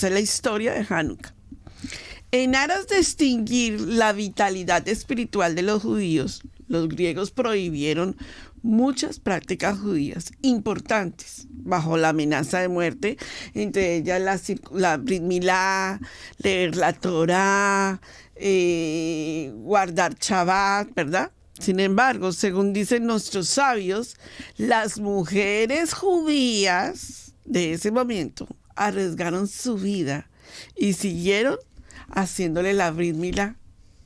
Esa es la historia de Hanukkah. En aras de extinguir la vitalidad espiritual de los judíos, los griegos prohibieron muchas prácticas judías importantes bajo la amenaza de muerte, entre ellas la Brit Milá, leer la Torá, guardar Shabbat, ¿verdad? Sin embargo, según dicen nuestros sabios, las mujeres judías de ese momento arriesgaron su vida y siguieron haciéndole la Brit Milá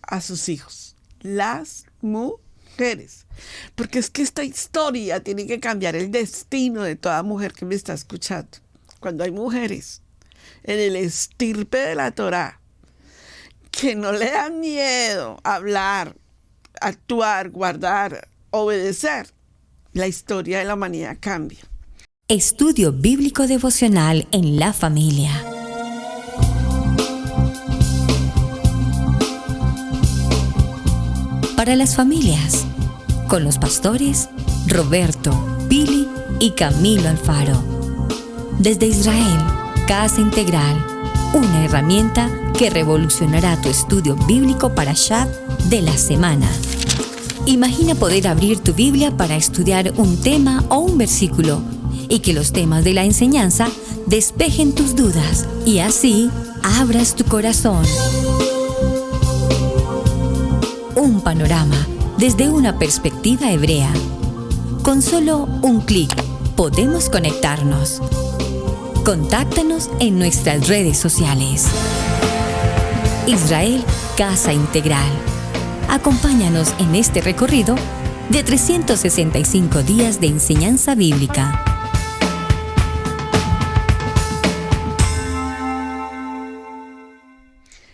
a sus hijos. Las mujeres. Porque es que esta historia tiene que cambiar el destino de toda mujer que me está escuchando. Cuando hay mujeres en el estirpe de la Torá que no le dan miedo hablar, actuar, guardar, obedecer, la historia de la humanidad cambia. Estudio Bíblico Devocional en la familia. Para las familias, con los pastores Roberto, Pili y Camilo Alfaro. Desde Israel, Casa Integral, una herramienta que revolucionará tu estudio bíblico Parashat de la semana. Imagina poder abrir tu Biblia para estudiar un tema o un versículo y que los temas de la enseñanza despejen tus dudas y así abras tu corazón. Un panorama desde una perspectiva hebrea. Con solo un clic podemos conectarnos. Contáctanos en nuestras redes sociales. Israel Casa Integral. Acompáñanos en este recorrido de 365 días de enseñanza bíblica.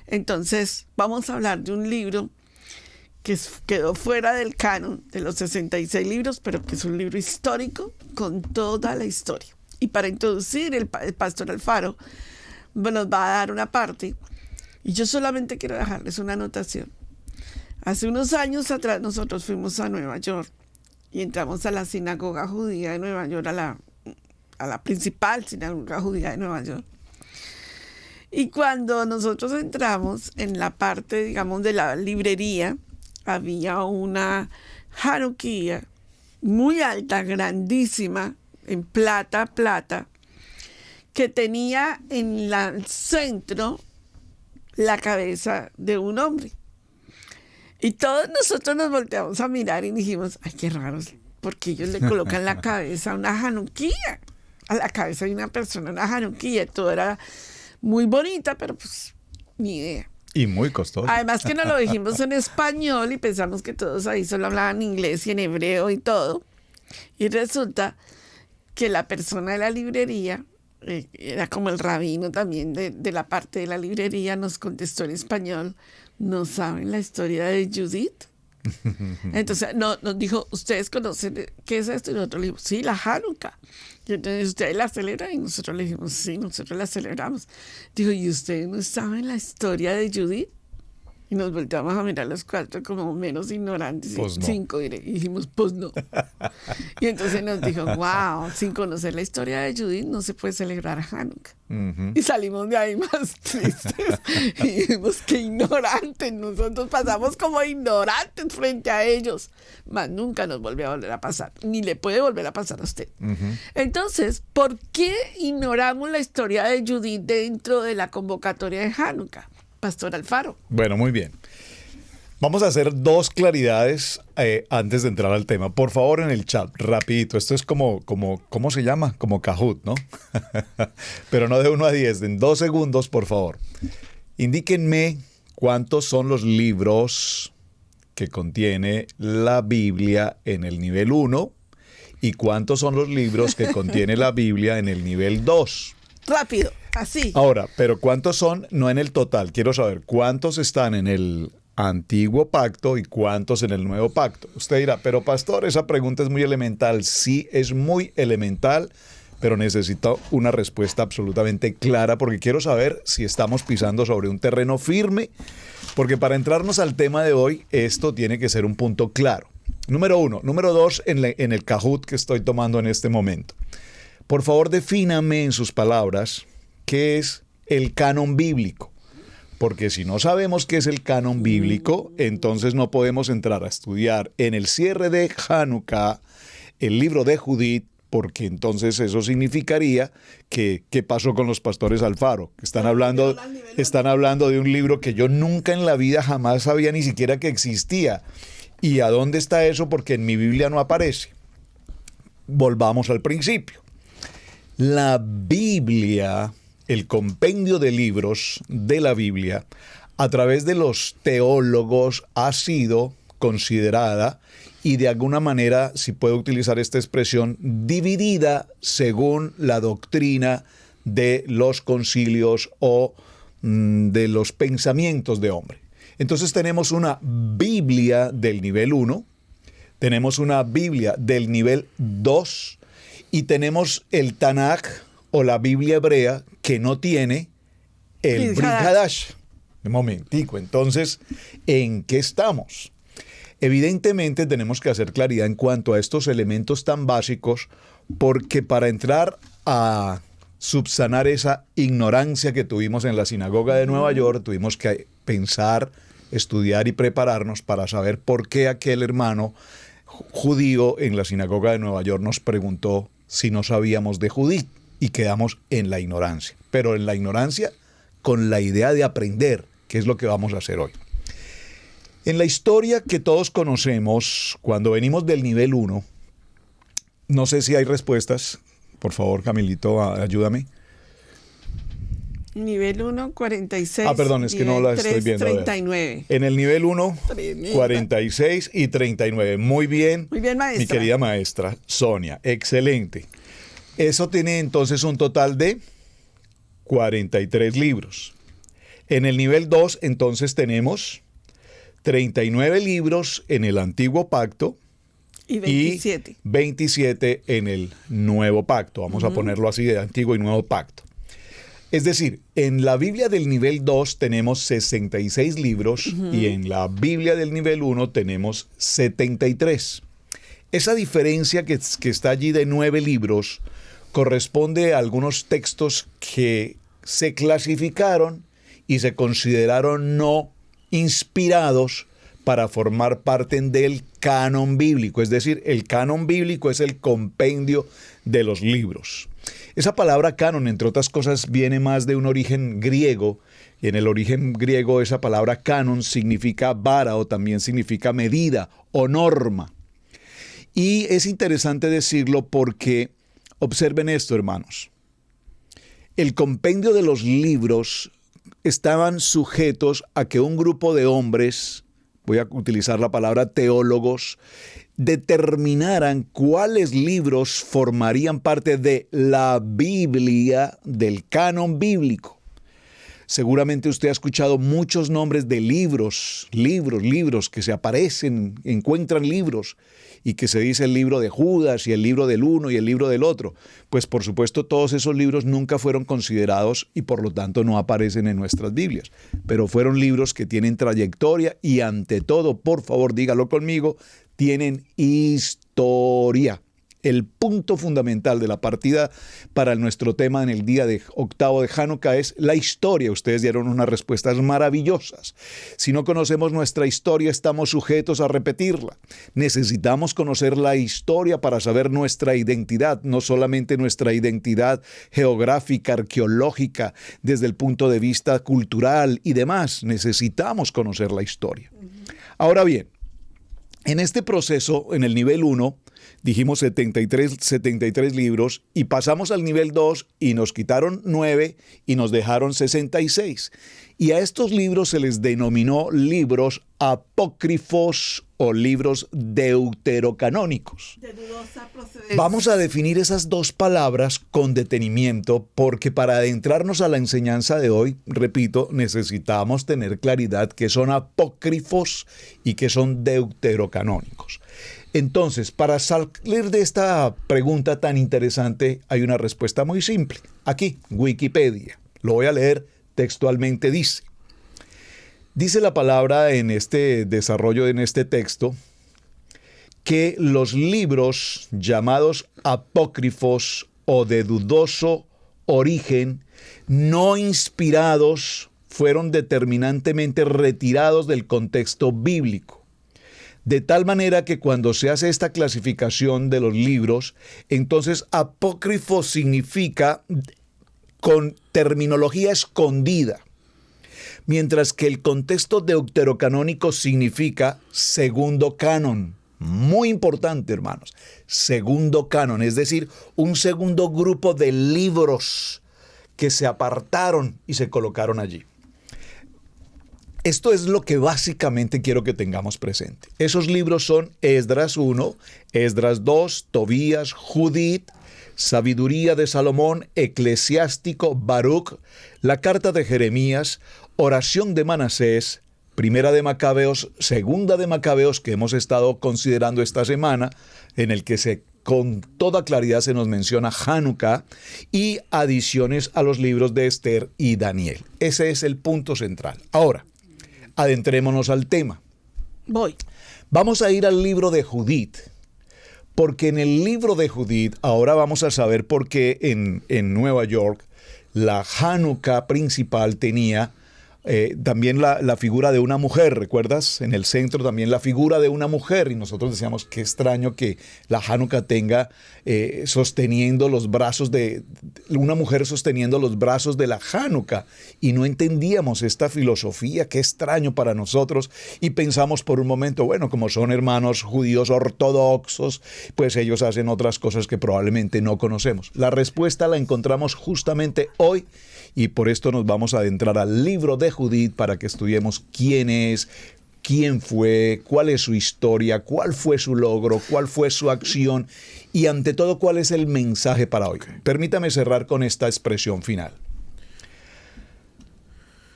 Entonces, vamos a hablar de un libro que quedó fuera del canon de los 66 libros, pero que es un libro histórico con toda la historia. Y para introducir, el pastor Alfaro nos va a dar una parte, y yo solamente quiero dejarles una anotación. Hace unos años atrás nosotros fuimos a Nueva York y entramos a la sinagoga judía de Nueva York, a la principal sinagoga judía de Nueva York. Y cuando nosotros entramos en la parte, digamos, de la librería, había una Hanukkah muy alta, grandísima, en plata, que tenía en el centro la cabeza de un hombre. Y todos nosotros nos volteamos a mirar y dijimos, ay, qué raros, porque ellos le colocan la cabeza a una Hanukkah, a la cabeza de una persona, una Hanukkah. Todo era muy bonita, pero pues ni idea. Y muy costoso. Además que nos lo dijimos en español y pensamos que todos ahí solo hablaban inglés y en hebreo y todo. Y resulta que la persona de la librería, era como el rabino también de la parte de la librería, nos contestó en español, ¿no saben la historia de Judith? Entonces nos dijo, ¿ustedes conocen qué es esto? Y nosotros le dijimos, sí, la Hanukkah. Y entonces, ¿ustedes la celebran? Y nosotros le dijimos, sí, nosotros la celebramos. Dijo, ¿y ustedes no saben la historia de Judith? Y nos volteamos a mirar los cuatro como menos ignorantes. Pues no. 5, y dijimos, pues no. Y entonces nos dijo, wow, sin conocer la historia de Judith no se puede celebrar Hanukkah. Uh-huh. Y salimos de ahí más tristes. Y dijimos, qué ignorantes. Nosotros pasamos como ignorantes frente a ellos. Mas nunca nos volvió a volver a pasar. Ni le puede volver a pasar a usted. Uh-huh. Entonces, ¿por qué ignoramos la historia de Judith dentro de la convocatoria de Hanukkah? Pastor Alfaro. Bueno, muy bien. Vamos a hacer dos claridades antes de entrar al tema. Por favor, en el chat, rapidito. Esto es como ¿cómo se llama? Como Kahoot, ¿no? Pero no de 1 a 10, en 2 segundos, por favor. Indíquenme cuántos son los libros que contiene la Biblia en el nivel 1 y cuántos son los libros que contiene la Biblia en el nivel 2. Rápido, así. Ahora, pero ¿cuántos son? No en el total. Quiero saber cuántos están en el antiguo pacto y cuántos en el nuevo pacto. Usted dirá, pero pastor, esa pregunta es muy elemental. Sí, es muy elemental, pero necesito una respuesta absolutamente clara porque quiero saber si estamos pisando sobre un terreno firme, porque para entrarnos al tema de hoy, esto tiene que ser un punto claro. Número 1. Número 2, en el Kahoot que estoy tomando en este momento. Por favor, defíname en sus palabras qué es el canon bíblico. Porque si no sabemos qué es el canon bíblico, entonces no podemos entrar a estudiar en el cierre de Hanukkah el libro de Judith, porque entonces eso significaría que ¿qué pasó con los pastores Alfaro? Que están hablando de un libro que yo nunca en la vida jamás sabía ni siquiera que existía. ¿Y a dónde está eso? Porque en mi Biblia no aparece. Volvamos al principio. La Biblia, el compendio de libros de la Biblia, a través de los teólogos ha sido considerada y de alguna manera, si puedo utilizar esta expresión, dividida según la doctrina de los concilios o de los pensamientos de hombre. Entonces tenemos una Biblia del nivel 1, tenemos una Biblia del nivel 2 y tenemos el Tanaj o la Biblia hebrea que no tiene el Brit Hadash. Un momentico, entonces, ¿en qué estamos? Evidentemente tenemos que hacer claridad en cuanto a estos elementos tan básicos, porque para entrar a subsanar esa ignorancia que tuvimos en la sinagoga de Nueva York, tuvimos que pensar, estudiar y prepararnos para saber por qué aquel hermano judío en la sinagoga de Nueva York nos preguntó si no sabíamos de Judith, y quedamos en la ignorancia. Pero en la ignorancia con la idea de aprender, que es lo que vamos a hacer hoy. En la historia que todos conocemos, cuando venimos del nivel 1, no sé si hay respuestas. Por favor, Camilito, ayúdame. Nivel 1, 46. Perdón, es que no la estoy viendo. 39. En el nivel 1, Tremenda. 46 y 39. Muy bien. Muy bien, maestra. Mi querida maestra, Sonia. Excelente. Eso tiene entonces un total de 43 libros. En el nivel 2, entonces tenemos 39 libros en el Antiguo Pacto y 27. y 27 en el Nuevo Pacto. Vamos a ponerlo así, de Antiguo y Nuevo Pacto. Es decir, en la Biblia del nivel 2 tenemos 66 libros y en la Biblia del nivel 1 tenemos 73. Esa diferencia que está allí de 9 libros corresponde a algunos textos que se clasificaron y se consideraron no inspirados para formar parte del canon bíblico. Es decir, el canon bíblico es el compendio de los libros. Esa palabra canon, entre otras cosas, viene más de un origen griego. Y en el origen griego esa palabra canon significa vara o también significa medida o norma. Y es interesante decirlo porque, observen esto, hermanos. El compendio de los libros estaban sujetos a que un grupo de hombres, voy a utilizar la palabra teólogos, determinaran cuáles libros formarían parte de la Biblia, del canon bíblico. Seguramente usted ha escuchado muchos nombres de libros que se aparecen, encuentran libros y que se dice el libro de Judas y el libro del uno y el libro del otro. Pues por supuesto todos esos libros nunca fueron considerados y por lo tanto no aparecen en nuestras Biblias. Pero fueron libros que tienen trayectoria y ante todo, por favor dígalo conmigo, tienen historia. El punto fundamental de la partida para nuestro tema en el día de octavo de Hanukkah es la historia. Ustedes dieron unas respuestas maravillosas. Si no conocemos nuestra historia, estamos sujetos a repetirla. Necesitamos conocer la historia para saber nuestra identidad, no solamente nuestra identidad geográfica, arqueológica, desde el punto de vista cultural y demás. Necesitamos conocer la historia. Ahora bien, en este proceso, en el nivel 1, dijimos 73 libros y pasamos al nivel 2 y nos quitaron 9 y nos dejaron 66. Y a estos libros se les denominó libros apócrifos o libros deuterocanónicos. De dudosa procedencia. Vamos a definir esas dos palabras con detenimiento porque para adentrarnos a la enseñanza de hoy, repito, necesitamos tener claridad que son apócrifos y que son deuterocanónicos. Entonces, para salir de esta pregunta tan interesante, hay una respuesta muy simple. Aquí, Wikipedia. Lo voy a leer textualmente. Dice la palabra en este desarrollo, en este texto, que los libros llamados apócrifos o de dudoso origen no inspirados fueron determinantemente retirados del contexto bíblico. De tal manera que cuando se hace esta clasificación de los libros, entonces apócrifo significa con terminología escondida, mientras que el contexto deuterocanónico significa segundo canon. Muy importante, hermanos. Segundo canon, es decir, un segundo grupo de libros que se apartaron y se colocaron allí. Esto es lo que básicamente quiero que tengamos presente. Esos libros son Esdras 1, Esdras 2, Tobías, Judith, Sabiduría de Salomón, Eclesiástico, Baruch, la carta de Jeremías, Oración de Manasés, Primera de Macabeos, Segunda de Macabeos, que hemos estado considerando esta semana, en el que con toda claridad se nos menciona Hanukkah, y adiciones a los libros de Esther y Daniel. Ese es el punto central. Ahora, adentrémonos al tema. Vamos a ir al libro de Judith, porque en el libro de Judith, ahora vamos a saber por qué en Nueva York la Hanukkah principal tenía también la figura de una mujer, ¿recuerdas? En el centro también la figura de una mujer, y nosotros decíamos qué extraño que la Hanukkah tenga sosteniendo los brazos de una mujer sosteniendo los brazos de la Hanukkah, y no entendíamos esta filosofía, qué extraño para nosotros, y pensamos por un momento, bueno, como son hermanos judíos ortodoxos, pues ellos hacen otras cosas que probablemente no conocemos. La respuesta la encontramos justamente hoy, y por esto nos vamos a adentrar al libro de Judith para que estudiemos quién es, quién fue, cuál es su historia, cuál fue su logro, cuál fue su acción y ante todo cuál es el mensaje para hoy. Permítame cerrar con esta expresión final.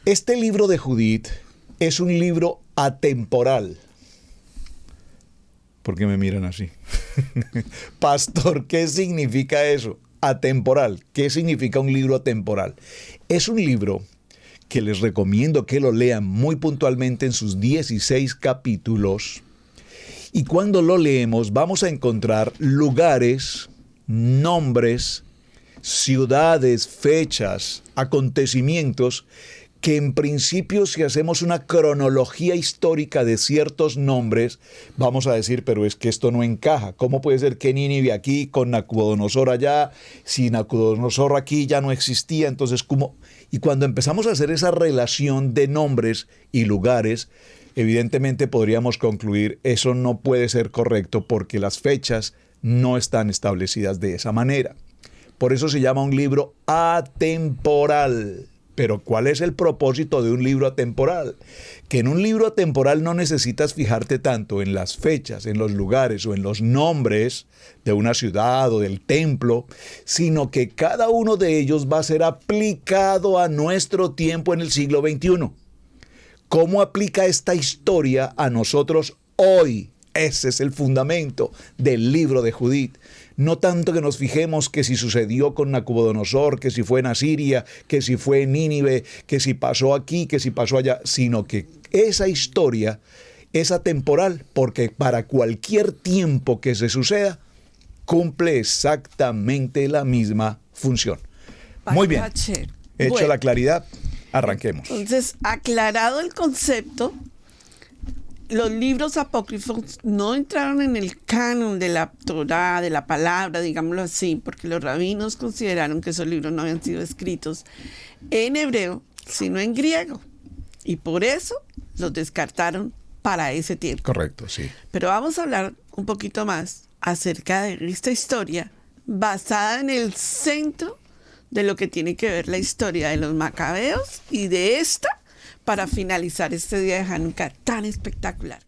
Este libro de Judith es un libro atemporal. ¿Por qué me miran así? Pastor, ¿qué significa eso? Atemporal. ¿Qué significa un libro atemporal? Es un libro que les recomiendo que lo lean muy puntualmente en sus 16 capítulos. Y cuando lo leemos vamos a encontrar lugares, nombres, ciudades, fechas, acontecimientos que en principio, si hacemos una cronología histórica de ciertos nombres, vamos a decir, pero es que esto no encaja. ¿Cómo puede ser que Nínive aquí con Nabucodonosor allá? Si Nabucodonosor aquí ya no existía, entonces ¿cómo? Y cuando empezamos a hacer esa relación de nombres y lugares, evidentemente podríamos concluir, eso no puede ser correcto porque las fechas no están establecidas de esa manera. Por eso se llama un libro atemporal. Pero ¿cuál es el propósito de un libro atemporal? Que en un libro atemporal no necesitas fijarte tanto en las fechas, en los lugares o en los nombres de una ciudad o del templo, sino que cada uno de ellos va a ser aplicado a nuestro tiempo en el siglo XXI. ¿Cómo aplica esta historia a nosotros hoy? Ese es el fundamento del libro de Judith. No tanto que nos fijemos que si sucedió con Nabucodonosor, que si fue en Asiria, que si fue en Nínive, que si pasó aquí, que si pasó allá, sino que esa historia es atemporal, porque para cualquier tiempo que se suceda, cumple exactamente la misma función. Muy bien, hecha la claridad, arranquemos. Entonces, aclarado el concepto, los libros apócrifos no entraron en el canon de la Torá, de la palabra, digámoslo así, porque los rabinos consideraron que esos libros no habían sido escritos en hebreo, sino en griego. Y por eso los descartaron para ese tiempo. Correcto, sí. Pero vamos a hablar un poquito más acerca de esta historia basada en el centro de lo que tiene que ver la historia de los macabeos y de esta para finalizar este día de Hanukkah tan espectacular.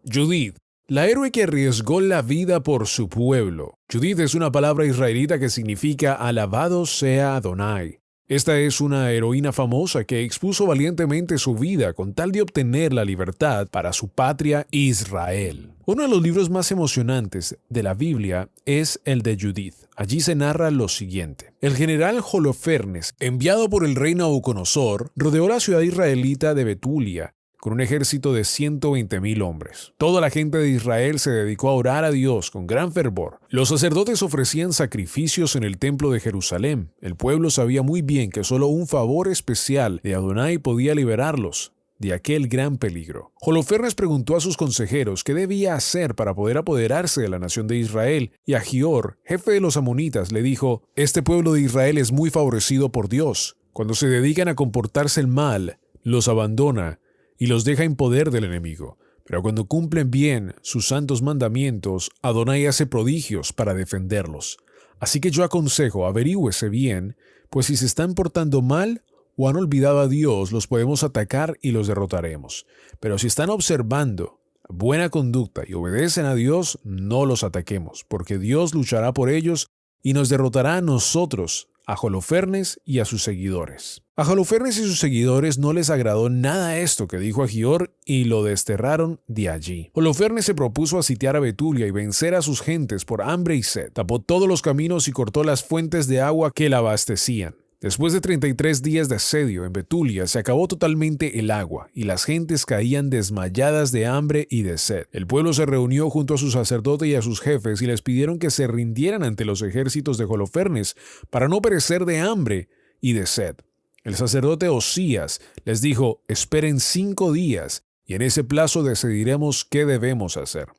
Judith, la héroe que arriesgó la vida por su pueblo. Judith es una palabra israelita que significa alabado sea Adonai. Esta es una heroína famosa que expuso valientemente su vida con tal de obtener la libertad para su patria Israel. Uno de los libros más emocionantes de la Biblia es el de Judith. Allí se narra lo siguiente. El general Holofernes, enviado por el rey Nabucodonosor, rodeó la ciudad israelita de Betulia, con un ejército de 120,000 hombres. Toda la gente de Israel se dedicó a orar a Dios con gran fervor. Los sacerdotes ofrecían sacrificios en el templo de Jerusalén. El pueblo sabía muy bien que solo un favor especial de Adonai podía liberarlos de aquel gran peligro. Holofernes preguntó a sus consejeros qué debía hacer para poder apoderarse de la nación de Israel, y Ahior, jefe de los amonitas, le dijo: «Este pueblo de Israel es muy favorecido por Dios. Cuando se dedican a comportarse el mal, los abandona y los deja en poder del enemigo. Pero cuando cumplen bien sus santos mandamientos, Adonai hace prodigios para defenderlos. Así que yo aconsejo, averígüese bien, pues si se están portando mal o han olvidado a Dios, los podemos atacar y los derrotaremos. Pero si están observando buena conducta y obedecen a Dios, no los ataquemos, porque Dios luchará por ellos y nos derrotará a nosotros, a Holofernes y a sus seguidores». A Holofernes y sus seguidores no les agradó nada esto que dijo Ahior y lo desterraron de allí. Holofernes se propuso a sitiar a Betulia y vencer a sus gentes por hambre y sed. Tapó todos los caminos y cortó las fuentes de agua que la abastecían. Después de 33 días de asedio en Betulia, se acabó totalmente el agua y las gentes caían desmayadas de hambre y de sed. El pueblo se reunió junto a su sacerdote y a sus jefes y les pidieron que se rindieran ante los ejércitos de Holofernes para no perecer de hambre y de sed. El sacerdote Osías les dijo: «Esperen 5 días y en ese plazo decidiremos qué debemos hacer».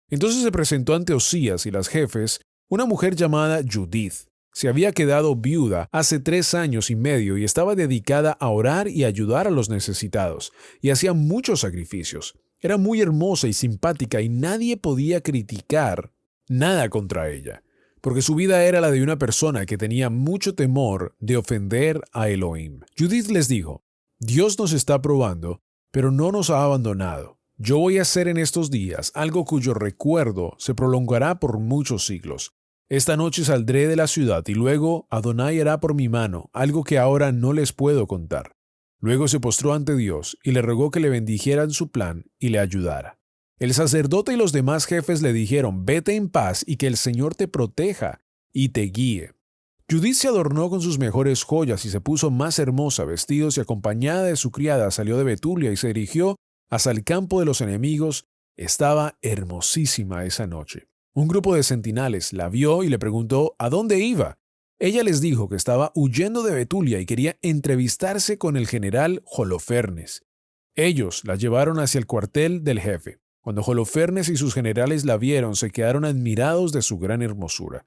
Entonces se presentó ante Osías y las jefes una mujer llamada Judith. Se había quedado viuda hace 3 años y medio y estaba dedicada a orar y ayudar a los necesitados, y hacía muchos sacrificios. Era muy hermosa y simpática y nadie podía criticar nada contra ella, porque su vida era la de una persona que tenía mucho temor de ofender a Elohim. Judith les dijo: «Dios nos está probando, pero no nos ha abandonado. Yo voy a hacer en estos días algo cuyo recuerdo se prolongará por muchos siglos. Esta noche saldré de la ciudad y luego Adonai hará por mi mano algo que ahora no les puedo contar». Luego se postró ante Dios y le rogó que le bendijeran su plan y le ayudara. El sacerdote y los demás jefes le dijeron: «Vete en paz y que el Señor te proteja y te guíe». Judith se adornó con sus mejores joyas y se puso más hermosa, vestidos, y acompañada de su criada salió de Betulia y se dirigió hacia el campo de los enemigos. Estaba hermosísima esa noche. Un grupo de centinales la vio y le preguntó a dónde iba. Ella les dijo que estaba huyendo de Betulia y quería entrevistarse con el general Holofernes. Ellos la llevaron hacia el cuartel del jefe. Cuando Holofernes y sus generales la vieron, se quedaron admirados de su gran hermosura.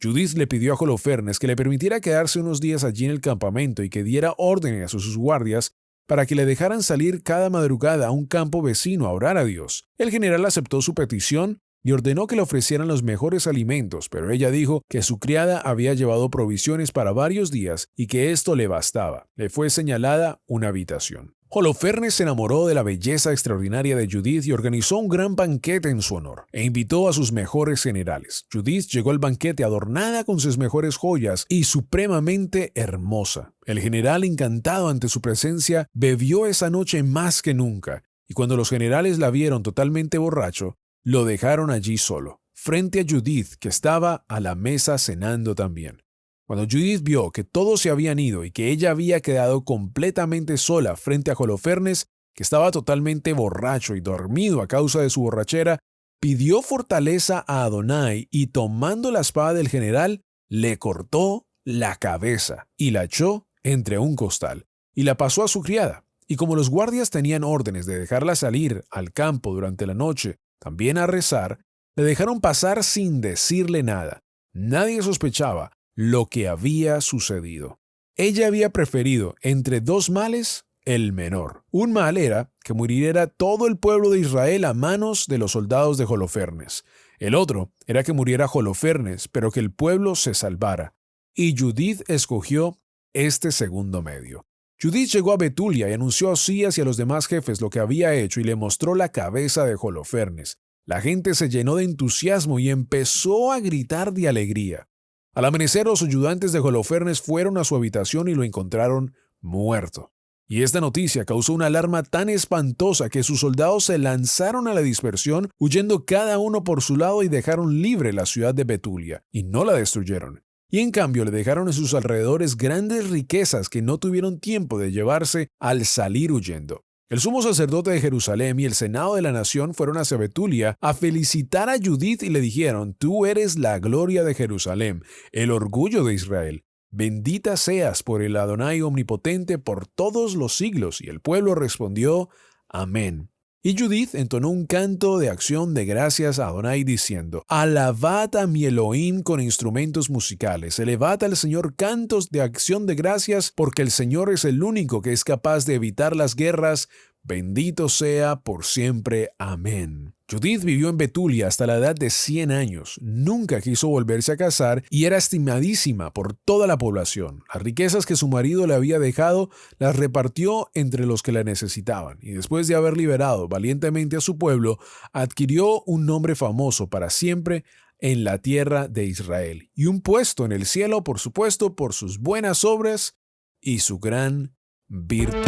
Judith le pidió a Holofernes que le permitiera quedarse unos días allí en el campamento y que diera órdenes a sus guardias para que le dejaran salir cada madrugada a un campo vecino a orar a Dios. El general aceptó su petición y ordenó que le ofrecieran los mejores alimentos, pero ella dijo que su criada había llevado provisiones para varios días y que esto le bastaba. Le fue señalada una habitación. Holofernes se enamoró de la belleza extraordinaria de Judith y organizó un gran banquete en su honor, e invitó a sus mejores generales. Judith llegó al banquete adornada con sus mejores joyas y supremamente hermosa. El general, encantado ante su presencia, bebió esa noche más que nunca, y cuando los generales la vieron totalmente borracho, lo dejaron allí solo, frente a Judith, que estaba a la mesa cenando también. Cuando Judith vio que todos se habían ido y que ella había quedado completamente sola frente a Holofernes, que estaba totalmente borracho y dormido a causa de su borrachera, pidió fortaleza a Adonai y, tomando la espada del general, le cortó la cabeza y la echó entre un costal y la pasó a su criada. Y como los guardias tenían órdenes de dejarla salir al campo durante la noche, también a rezar, le dejaron pasar sin decirle nada. Nadie sospechaba lo que había sucedido. Ella había preferido entre 2 males el menor. Un mal era que muriera todo el pueblo de Israel a manos de los soldados de Holofernes. El otro era que muriera Holofernes, pero que el pueblo se salvara. Y Judith escogió este segundo medio. Judith llegó a Betulia y anunció a Osías y a los demás jefes lo que había hecho y le mostró la cabeza de Holofernes. La gente se llenó de entusiasmo y empezó a gritar de alegría. Al amanecer, los ayudantes de Holofernes fueron a su habitación y lo encontraron muerto. Y esta noticia causó una alarma tan espantosa que sus soldados se lanzaron a la dispersión, huyendo cada uno por su lado, y dejaron libre la ciudad de Betulia, y no la destruyeron. Y en cambio le dejaron en sus alrededores grandes riquezas que no tuvieron tiempo de llevarse al salir huyendo. El sumo sacerdote de Jerusalén y el senado de la nación fueron hacia Betulia a felicitar a Judith y le dijeron: tú eres la gloria de Jerusalén, el orgullo de Israel. Bendita seas por el Adonai omnipotente por todos los siglos. Y el pueblo respondió: amén. Y Judith entonó un canto de acción de gracias a Adonai diciendo: alabad a mi Elohim con instrumentos musicales, elevad al Señor cantos de acción de gracias, porque el Señor es el único que es capaz de evitar las guerras. Bendito sea por siempre. Amén. Judith vivió en Betulia hasta la edad de 100 años. Nunca quiso volverse a casar y era estimadísima por toda la población. Las riquezas que su marido le había dejado las repartió entre los que la necesitaban, y después de haber liberado valientemente a su pueblo, adquirió un nombre famoso para siempre en la tierra de Israel y un puesto en el cielo, por supuesto, por sus buenas obras y su gran virtud.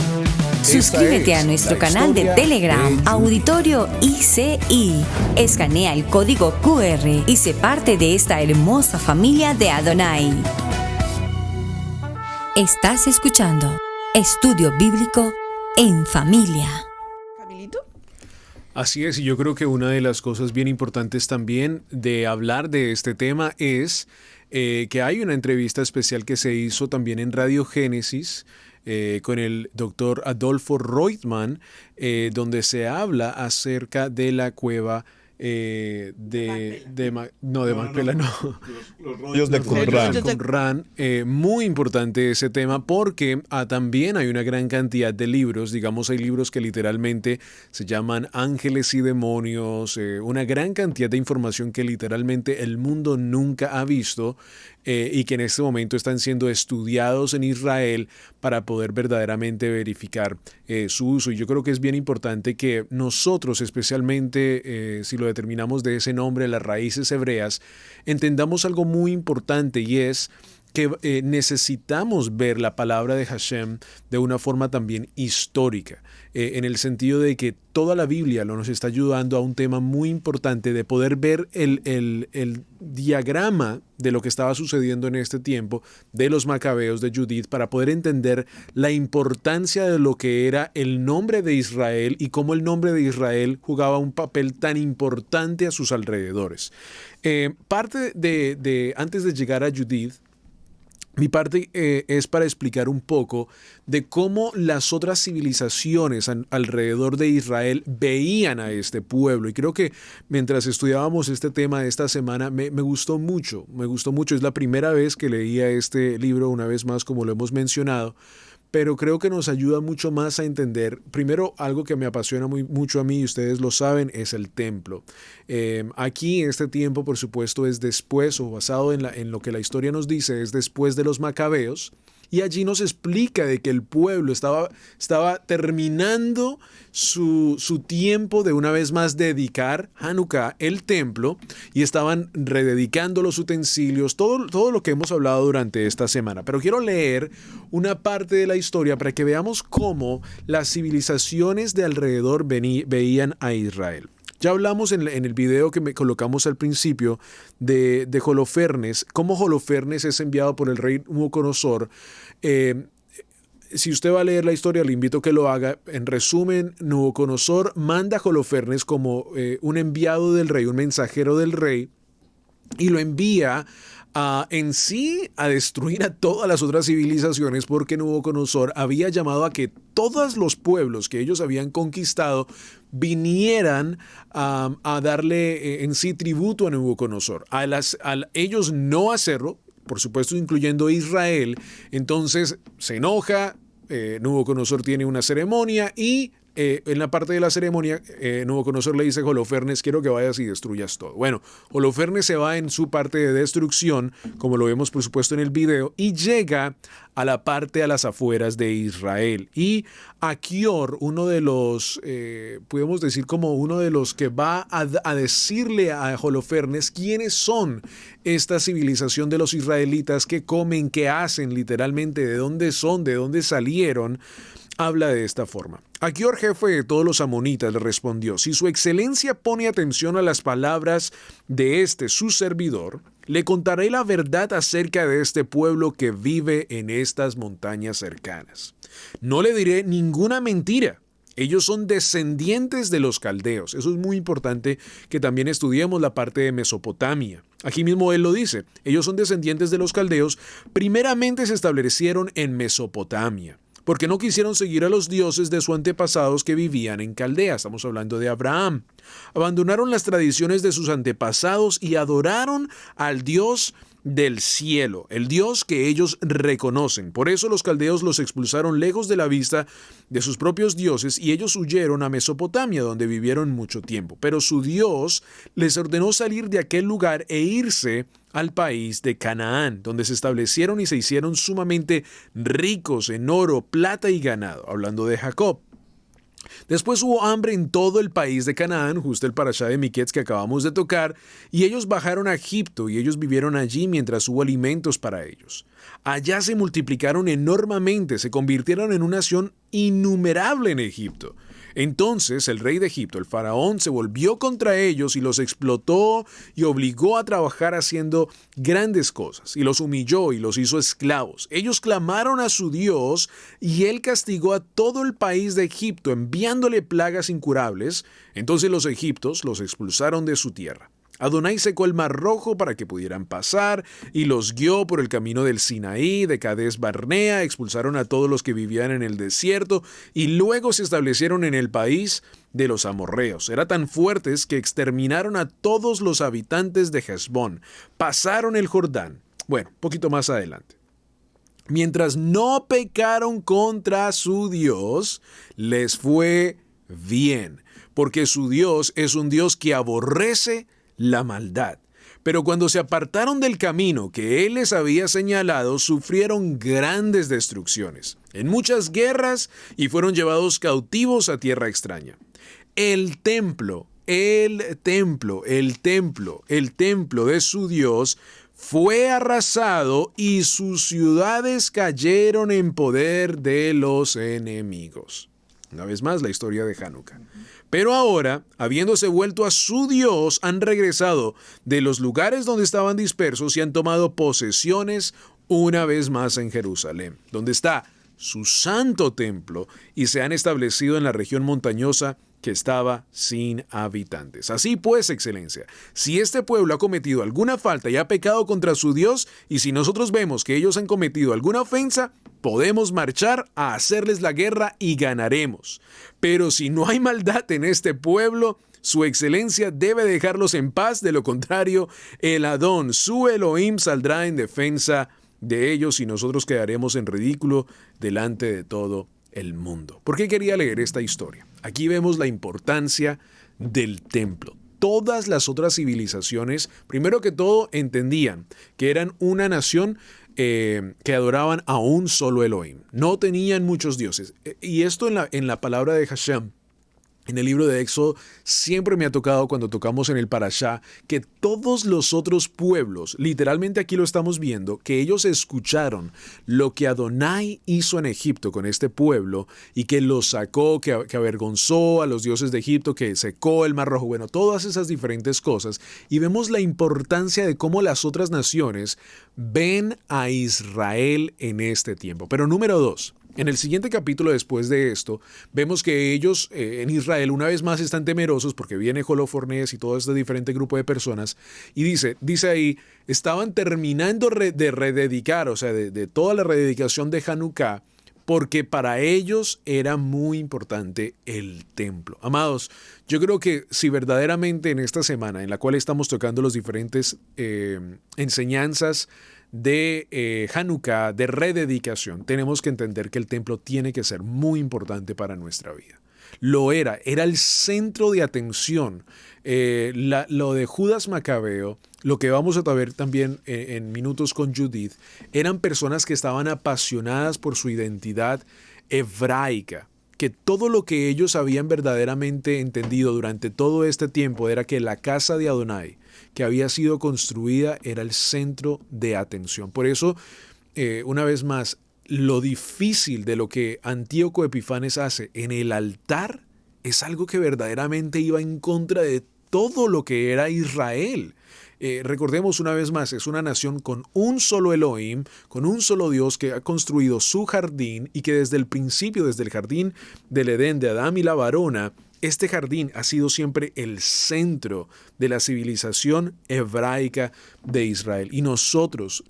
Suscríbete a nuestro canal de Telegram, Auditorio ICI. Escanea el código QR y sé parte de esta hermosa familia de Adonai. Estás escuchando Estudio Bíblico en Familia. Camilito. Así es, y yo creo que una de las cosas bien importantes también de hablar de este tema es que hay una entrevista especial que se hizo también en Radio Génesis con el doctor Adolfo Reutemann, donde se habla acerca de la cueva de Macpela. Los rollos de Qumran. Qumran. Muy importante ese tema porque también hay una gran cantidad de libros, digamos, hay libros que literalmente se llaman Ángeles y Demonios, una gran cantidad de información que literalmente el mundo nunca ha visto y que en este momento están siendo estudiados en Israel para poder verdaderamente verificar su uso. Y yo creo que es bien importante que nosotros, especialmente si lo determinamos de ese nombre, las raíces hebreas, entendamos algo muy importante, y es que necesitamos ver la palabra de Hashem de una forma también histórica, en el sentido de que toda la Biblia nos está ayudando a un tema muy importante de poder ver el diagrama de lo que estaba sucediendo en este tiempo de los macabeos de Judith, para poder entender la importancia de lo que era el nombre de Israel y cómo el nombre de Israel jugaba un papel tan importante a sus alrededores. Parte de antes de llegar a Judith, mi parte es para explicar un poco de cómo las otras civilizaciones alrededor de Israel veían a este pueblo. Y creo que mientras estudiábamos este tema esta semana me gustó mucho, Es la primera vez que leía este libro, una vez más, como lo hemos mencionado, pero creo que nos ayuda mucho más a entender, primero, algo que me apasiona mucho a mí, y ustedes lo saben, es el templo. Aquí, este tiempo, por supuesto, es después, o basado en lo que la historia nos dice, es después de los macabeos, y allí nos explica de que el pueblo estaba terminando su tiempo de una vez más dedicar Hanukkah, el templo, y estaban rededicando los utensilios, todo lo que hemos hablado durante esta semana. Pero quiero leer una parte de la historia para que veamos cómo las civilizaciones de alrededor veían a Israel. Ya hablamos en el video que colocamos al principio de Holofernes, cómo Holofernes es enviado por el rey Nabucodonosor. Si usted va a leer la historia, le invito a que lo haga. En resumen, Nabucodonosor manda a Holofernes como un enviado del rey, un mensajero del rey, y lo envía a destruir a todas las otras civilizaciones, porque Nabucodonosor había llamado a que todos los pueblos que ellos habían conquistado vinieran a darle tributo a Nabucodonosor. Al ellos no hacerlo, por supuesto incluyendo Israel, entonces se enoja, Nabucodonosor tiene una ceremonia y en la parte de la ceremonia, Nabucodonosor le dice a Holofernes: quiero que vayas y destruyas todo. Bueno, Holofernes se va en su parte de destrucción, como lo vemos por supuesto en el video, y llega a la parte a las afueras de Israel. Y Achior, uno de los, podemos decir como uno de los que va a decirle a Holofernes quiénes son esta civilización de los israelitas, qué comen, qué hacen, literalmente, de dónde son, de dónde salieron, habla de esta forma. Achior, jefe de todos los amonitas, le respondió: si su excelencia pone atención a las palabras de su servidor, le contaré la verdad acerca de este pueblo que vive en estas montañas cercanas. No le diré ninguna mentira. Ellos son descendientes de los caldeos. Eso es muy importante que también estudiemos la parte de Mesopotamia. Aquí mismo él lo dice. Ellos son descendientes de los caldeos. Primeramente se establecieron en Mesopotamia, porque no quisieron seguir a los dioses de sus antepasados que vivían en Caldea. Estamos hablando de Abraham. Abandonaron las tradiciones de sus antepasados y adoraron al Dios del cielo, el Dios que ellos reconocen. Por eso los caldeos los expulsaron lejos de la vista de sus propios dioses y ellos huyeron a Mesopotamia, donde vivieron mucho tiempo. Pero su Dios les ordenó salir de aquel lugar e irse al país de Canaán, donde se establecieron y se hicieron sumamente ricos en oro, plata y ganado, hablando de Jacob. Después hubo hambre en todo el país de Canaán, justo el parashá de Miquetz que acabamos de tocar, y ellos bajaron a Egipto y ellos vivieron allí mientras hubo alimentos para ellos. Allá se multiplicaron enormemente, se convirtieron en una nación innumerable en Egipto. Entonces el rey de Egipto, el faraón, se volvió contra ellos y los explotó y obligó a trabajar haciendo grandes cosas, y los humilló y los hizo esclavos. Ellos clamaron a su Dios y él castigó a todo el país de Egipto, enviándole plagas incurables. Entonces los egipcios los expulsaron de su tierra. Adonai secó el mar rojo para que pudieran pasar y los guió por el camino del Sinaí, de Cades Barnea, expulsaron a todos los que vivían en el desierto y luego se establecieron en el país de los amorreos. Eran tan fuertes que exterminaron a todos los habitantes de Hesbón. Pasaron el Jordán. Bueno, un poquito más adelante. Mientras no pecaron contra su Dios, les fue bien, porque su Dios es un Dios que aborrece la maldad. Pero cuando se apartaron del camino que él les había señalado, sufrieron grandes destrucciones, en muchas guerras, y fueron llevados cautivos a tierra extraña. El templo de su Dios fue arrasado y sus ciudades cayeron en poder de los enemigos. Una vez más, la historia de Hanukkah. Pero ahora, habiéndose vuelto a su Dios, han regresado de los lugares donde estaban dispersos y han tomado posesiones una vez más en Jerusalén, donde está su santo templo, y se han establecido en la región montañosa que estaba sin habitantes. Así pues, excelencia, si este pueblo ha cometido alguna falta y ha pecado contra su Dios, y si nosotros vemos que ellos han cometido alguna ofensa, podemos marchar a hacerles la guerra y ganaremos. Pero si no hay maldad en este pueblo, su excelencia debe dejarlos en paz, de lo contrario, el Adón, su Elohim, saldrá en defensa de ellos y nosotros quedaremos en ridículo delante de todo el mundo. ¿Por qué quería leer esta historia? Aquí vemos la importancia del templo. Todas las otras civilizaciones, primero que todo, entendían que eran una nación que adoraban a un solo Elohim. No tenían muchos dioses. Y esto en la palabra de Hashem, en el libro de Éxodo, siempre me ha tocado cuando tocamos en el Parashá, que todos los otros pueblos, literalmente aquí lo estamos viendo, que ellos escucharon lo que Adonai hizo en Egipto con este pueblo y que los sacó, que avergonzó a los dioses de Egipto, que secó el Mar Rojo, bueno, todas esas diferentes cosas. Y vemos la importancia de cómo las otras naciones ven a Israel en este tiempo. Pero número 2. En el siguiente capítulo después de esto, vemos que ellos en Israel una vez más están temerosos porque viene Holofernes y todo este diferente grupo de personas. Y dice ahí, estaban terminando de rededicar, o sea, de toda la rededicación de Hanukkah, porque para ellos era muy importante el templo. Amados, yo creo que si verdaderamente en esta semana en la cual estamos tocando los diferentes enseñanzas de Hanukkah, de rededicación, tenemos que entender que el templo tiene que ser muy importante para nuestra vida. Lo era el centro de atención. Lo de Judas Macabeo, lo que vamos a ver también en minutos con Judith, eran personas que estaban apasionadas por su identidad hebraica, que todo lo que ellos habían verdaderamente entendido durante todo este tiempo era que la casa de Adonai, que había sido construida, era el centro de atención. Por eso, una vez más, lo difícil de lo que Antíoco Epifanes hace en el altar es algo que verdaderamente iba en contra de todo lo que era Israel. Recordemos una vez más, es una nación con un solo Elohim, con un solo Dios que ha construido su jardín y que desde el principio, desde el jardín del Edén de Adán y la varona, este jardín ha sido siempre el centro de la civilización hebraica de Israel. Y nosotros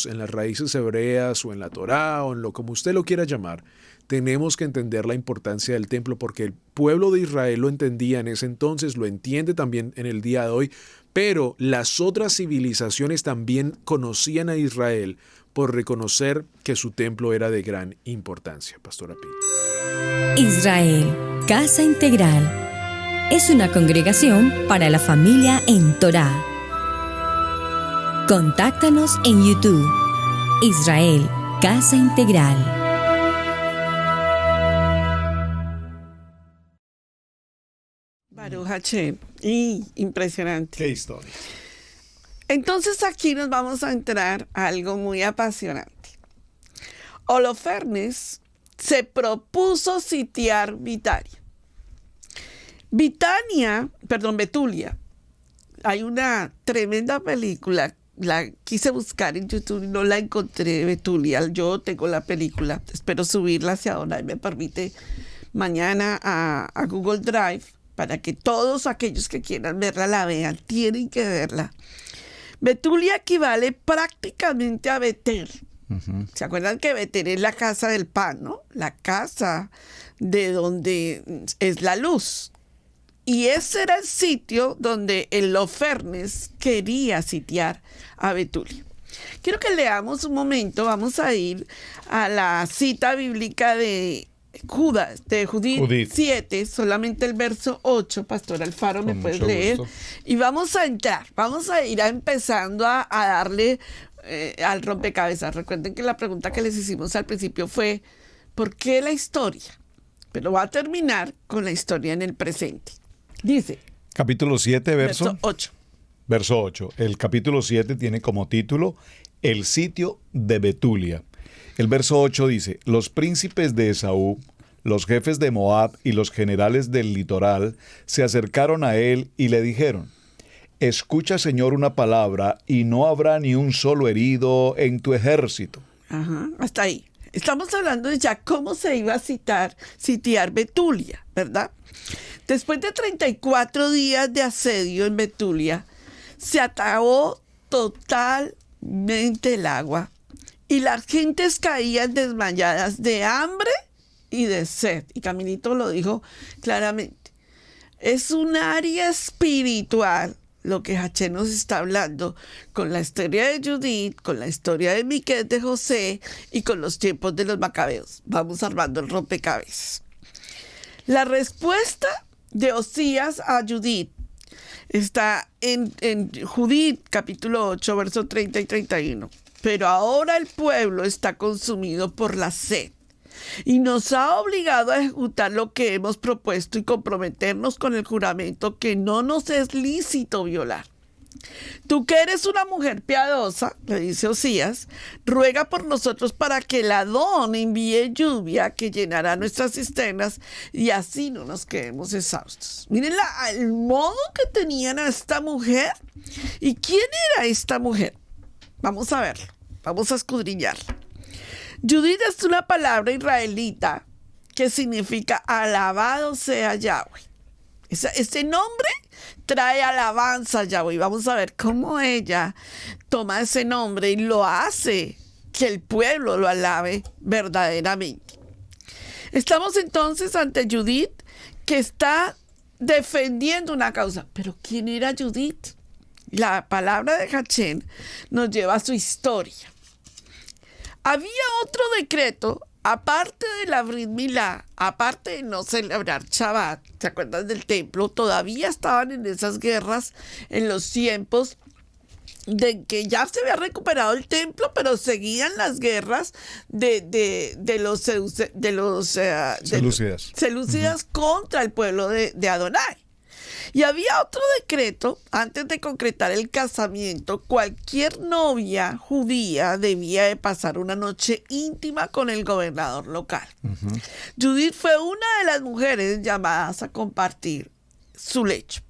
en las raíces hebreas o en la Torá o en lo como usted lo quiera llamar, tenemos que entender la importancia del templo porque el pueblo de Israel lo entendía en ese entonces, lo entiende también en el día de hoy, pero las otras civilizaciones también conocían a Israel por reconocer que su templo era de gran importancia. Pastora Pili. Israel, Casa Integral, es una congregación para la familia en Torá. Contáctanos en YouTube, Israel, Casa Integral. Baruch Hashem. Impresionante. Qué historia. Entonces aquí nos vamos a entrar a algo muy apasionante. Holofernes se propuso sitiar Betulia. Hay una tremenda película, la quise buscar en YouTube y no la encontré, Betulia. Yo tengo la película, espero subirla hacia donde me permite mañana a Google Drive para que todos aquellos que quieran verla la vean, tienen que verla. Betulia equivale prácticamente a Betel. Uh-huh. ¿Se acuerdan que Betel es la casa del pan, no? La casa de donde es la luz. Y ese era el sitio donde el Holofernes quería sitiar a Betulia. Quiero que leamos un momento, vamos a ir a la cita bíblica de Judith 7, solamente el verso 8, Pastor Alfaro, me puedes leer. Gusto. Y vamos a ir empezando a darle al rompecabezas. Recuerden que la pregunta que les hicimos al principio fue, ¿por qué la historia? Pero va a terminar con la historia en el presente. Dice. Capítulo 7, verso 8. Verso 8. El capítulo 7 tiene como título El sitio de Betulia. El verso 8 dice, los príncipes de Esaú, los jefes de Moab y los generales del litoral se acercaron a él y le dijeron, escucha, Señor, una palabra y no habrá ni un solo herido en tu ejército. Ajá, hasta ahí. Estamos hablando de ya cómo se iba a sitiar Betulia, ¿verdad? Después de 34 días de asedio en Betulia, se acabó totalmente el agua. Y las gentes caían desmayadas de hambre y de sed. Y Camilito lo dijo claramente. Es un área espiritual lo que Hashem nos está hablando con la historia de Judith, con la historia de Miqués de José y con los tiempos de los macabeos. Vamos armando el rompecabezas. La respuesta de Osías a Judith está en Judith capítulo 8, versos 30 y 31. Pero ahora el pueblo está consumido por la sed y nos ha obligado a ejecutar lo que hemos propuesto y comprometernos con el juramento que no nos es lícito violar. Tú que eres una mujer piadosa, le dice Osías, ruega por nosotros para que el Adón envíe lluvia que llenará nuestras cisternas y así no nos quedemos exhaustos. Miren el modo que tenían a esta mujer. ¿Y quién era esta mujer? Vamos a verlo. Vamos a escudriñar. Judith es una palabra israelita que significa alabado sea Yahweh. Este nombre trae alabanza a Yahweh. Vamos a ver cómo ella toma ese nombre y lo hace que el pueblo lo alabe verdaderamente. Estamos entonces ante Judith que está defendiendo una causa. ¿Pero quién era Judith? La palabra de Hashem nos lleva a su historia. Había otro decreto, aparte de la Brit Milá, aparte de no celebrar Shabbat, ¿se acuerdan del templo? Todavía estaban en esas guerras en los tiempos de que ya se había recuperado el templo, pero seguían las guerras de los selúcidas contra el pueblo de Adonai. Y había otro decreto, antes de concretar el casamiento, cualquier novia judía debía de pasar una noche íntima con el gobernador local. Uh-huh. Judith fue una de las mujeres llamadas a compartir su lecho.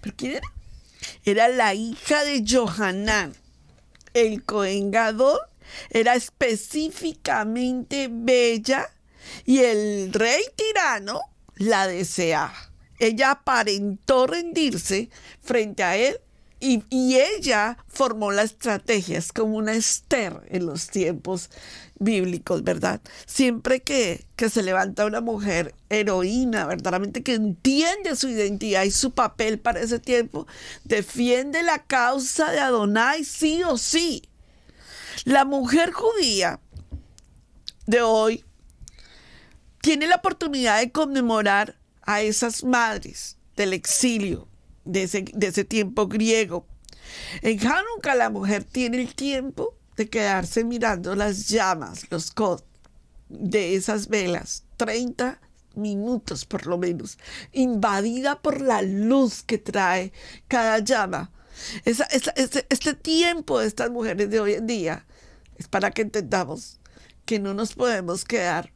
¿Pero quién era? Era la hija de Johanán. El Cohen Gadol era específicamente bella y el rey tirano la deseaba. Ella aparentó rendirse frente a él y ella formó la estrategia. Es como una Esther en los tiempos bíblicos, ¿verdad? Siempre que se levanta una mujer heroína, verdaderamente que entiende su identidad y su papel para ese tiempo, defiende la causa de Adonai sí o sí. La mujer judía de hoy tiene la oportunidad de conmemorar a esas madres del exilio, de ese tiempo griego. En Hanukkah la mujer tiene el tiempo de quedarse mirando las llamas, los cod de esas velas, 30 minutos por lo menos, invadida por la luz que trae cada llama. Este tiempo de estas mujeres de hoy en día es para que entendamos que no nos podemos quedar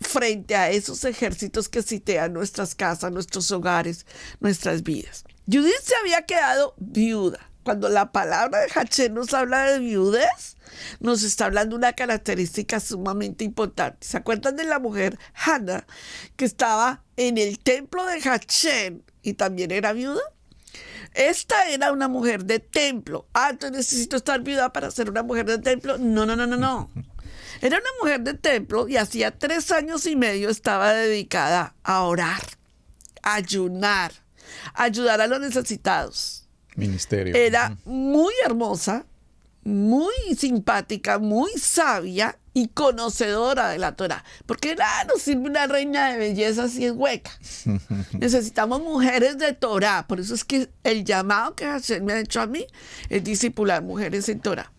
frente a esos ejércitos que sitian nuestras casas, nuestros hogares, nuestras vidas. Judith se había quedado viuda. Cuando la palabra de Hachén nos habla de viudez, nos está hablando de una característica sumamente importante. ¿Se acuerdan de la mujer Hannah, que estaba en el templo de Hachén y también era viuda? Esta era una mujer de templo. Entonces necesito estar viuda para ser una mujer de templo. No. Era una mujer de templo y hacía 3 años y medio estaba dedicada a orar, a ayunar, a ayudar a los necesitados. Ministerio. Era muy hermosa, muy simpática, muy sabia y conocedora de la Torá. Porque no sirve una reina de belleza si es hueca. Necesitamos mujeres de Torá. Por eso es que el llamado que Hashem me ha hecho a mí es discipular mujeres en Torá.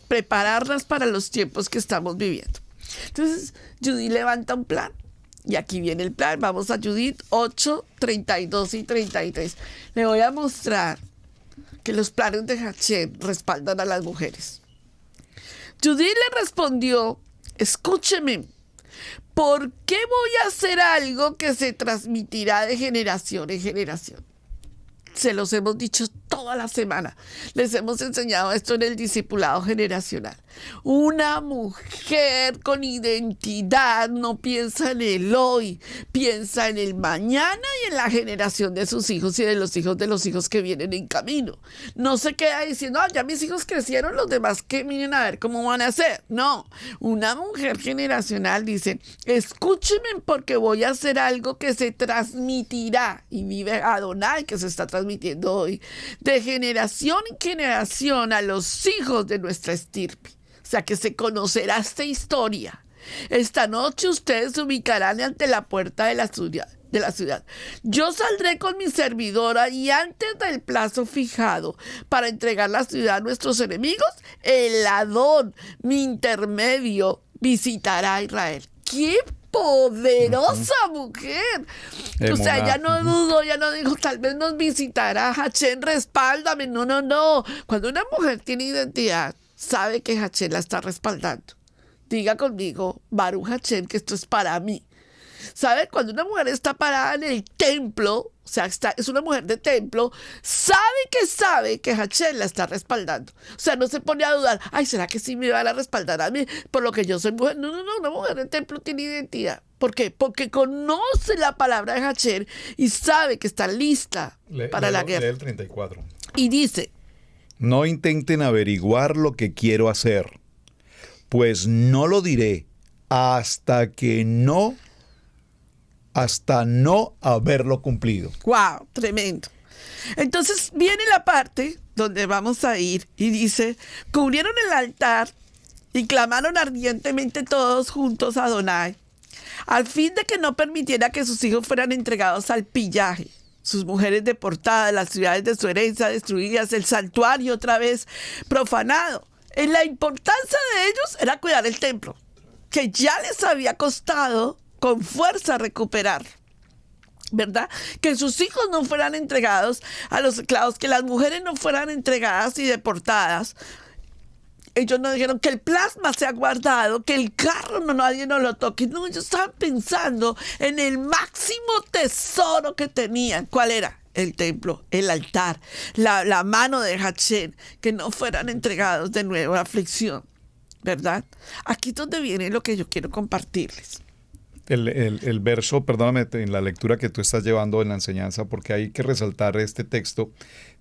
Prepararlas para los tiempos que estamos viviendo. Entonces, Judith levanta un plan. Y aquí viene el plan. Vamos a Judith 8, 32 y 33. Le voy a mostrar que los planes de Hashem respaldan a las mujeres. Judith le respondió: escúcheme, ¿por qué voy a hacer algo que se transmitirá de generación en generación? Se los hemos dicho toda la semana. Les hemos enseñado esto en el discipulado generacional. Una mujer con identidad no piensa en el hoy, piensa en el mañana y en la generación de sus hijos y de los hijos que vienen en camino. No se queda diciendo, ya mis hijos crecieron, los demás que miren a ver cómo van a hacer. No, una mujer generacional dice, escúchenme porque voy a hacer algo que se transmitirá, y vive Adonai que se está transmitiendo hoy, de generación en generación a los hijos de nuestra estirpe. O sea que se conocerá esta historia. Esta noche ustedes se ubicarán ante la puerta de la ciudad. Yo saldré con mi servidora y antes del plazo fijado para entregar la ciudad a nuestros enemigos, el Adón, mi intermedio, visitará a Israel. ¡Qué poderosa mujer! O sea, ella no dudó, ya no dijo, tal vez nos visitará Hashem, respáldame. No. Cuando una mujer tiene identidad, sabe que Hashem la está respaldando. Diga conmigo, Baruch Hashem, que esto es para mí. ¿Sabe? Cuando una mujer está parada en el templo, o sea, es una mujer de templo, sabe que Hashem la está respaldando. O sea, no se pone a dudar, ¿será que sí me van a respaldar a mí por lo que yo soy mujer? No, una mujer de templo tiene identidad. ¿Por qué? Porque conoce la palabra de Hashem y sabe que está lista para la guerra. Lee el 34. Y dice, no intenten averiguar lo que quiero hacer, pues no lo diré hasta no haberlo cumplido. ¡Wow! Tremendo. Entonces viene la parte donde vamos a ir y dice, cubrieron el altar y clamaron ardientemente todos juntos a Adonai, al fin de que no permitiera que sus hijos fueran entregados al pillaje, sus mujeres deportadas, las ciudades de su herencia destruidas, el santuario otra vez profanado. La importancia de ellos era cuidar el templo, que ya les había costado con fuerza recuperar, ¿verdad? Que sus hijos no fueran entregados a los esclavos, que las mujeres no fueran entregadas y deportadas. Ellos no dijeron que el plasma sea guardado, que el carro nadie nos lo toque. No, ellos estaban pensando en el máximo tesoro que tenían. ¿Cuál era? el templo, el altar, la mano de Hachén, que no fueran entregados de nuevo a aflicción, ¿verdad? Aquí es donde viene lo que yo quiero compartirles. El verso, perdóname, en la lectura que tú estás llevando en la enseñanza, porque hay que resaltar este texto,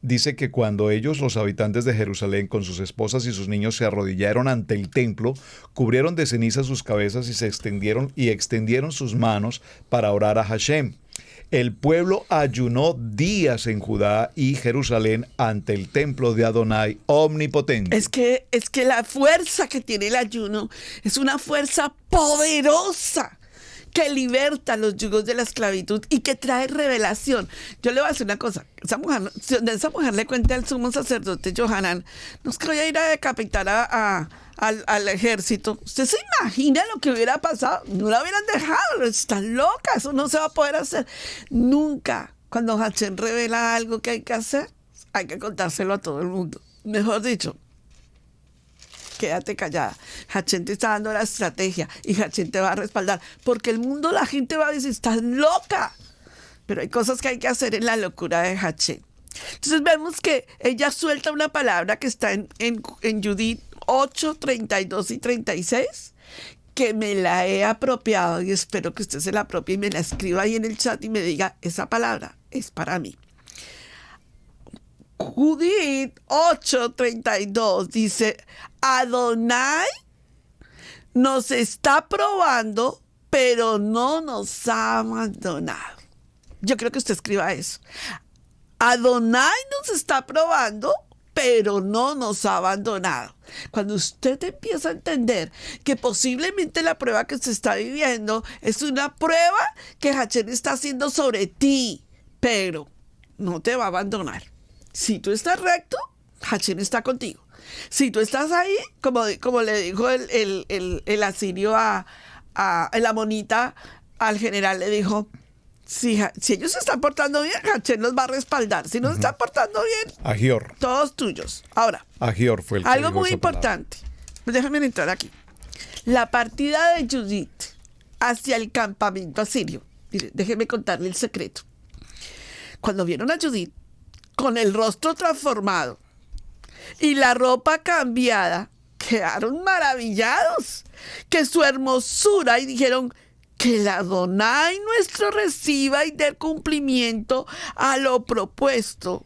dice que cuando ellos, los habitantes de Jerusalén, con sus esposas y sus niños, se arrodillaron ante el templo, cubrieron de ceniza sus cabezas y extendieron sus manos para orar a Hashem. El pueblo ayunó días en Judá y Jerusalén ante el templo de Adonai omnipotente. Es que la fuerza que tiene el ayuno es una fuerza poderosa que liberta los yugos de la esclavitud y que trae revelación. Yo le voy a decir una cosa, esa mujer le cuenta al sumo sacerdote Johanán, no es que voy a ir a decapitar al ejército. ¿Usted se imagina lo que hubiera pasado? No la hubieran dejado, están locas, eso no se va a poder hacer. Nunca, cuando Hashem revela algo que hay que hacer, hay que contárselo a todo el mundo. Mejor dicho, quédate callada. Hashem te está dando la estrategia y Hashem te va a respaldar. Porque el mundo, la gente va a decir, estás loca. Pero hay cosas que hay que hacer en la locura de Hashem. Entonces vemos que ella suelta una palabra que está en Judith 8, 32 y 36, que me la he apropiado y espero que usted se la apropie y me la escriba ahí en el chat y me diga, esa palabra es para mí. Judith 8:32 dice, Adonai nos está probando, pero no nos ha abandonado. Yo creo que usted escriba eso. Adonai nos está probando, pero no nos ha abandonado. Cuando usted empieza a entender que posiblemente la prueba que se está viviendo es una prueba que Hashem está haciendo sobre ti, pero no te va a abandonar. Si tú estás recto, Hashem está contigo. Si tú estás ahí, como le dijo el asirio a el amonita al general, le dijo, si ellos se están portando bien, Hashem los va a respaldar. Si no se están portando bien, Agior. todos tuyos. Ahora, Agior fue el que algo dijo muy esa palabra. importante. Déjame entrar aquí. La partida de Judith hacia el campamento asirio. Mire, déjeme contarle el secreto. Cuando vieron a Judith con el rostro transformado y la ropa cambiada, quedaron maravillados, que su hermosura, y dijeron, que el Adonai nuestro reciba y dé cumplimiento a lo propuesto,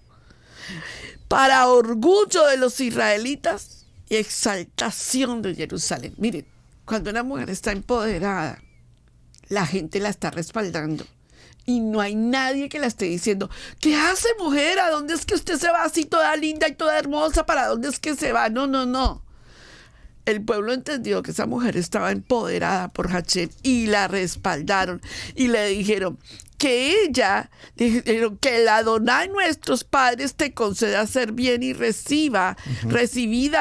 para orgullo de los israelitas y exaltación de Jerusalén. Miren, cuando una mujer está empoderada, la gente la está respaldando. Y no hay nadie que la esté diciendo, ¿qué hace, mujer? ¿A dónde es que usted se va así toda linda y toda hermosa? ¿Para dónde es que se va? No, no, no. El pueblo entendió que esa mujer estaba empoderada por Hashem y la respaldaron. Y le dijeron que que el Adonai nuestros padres te conceda hacer bien y recibida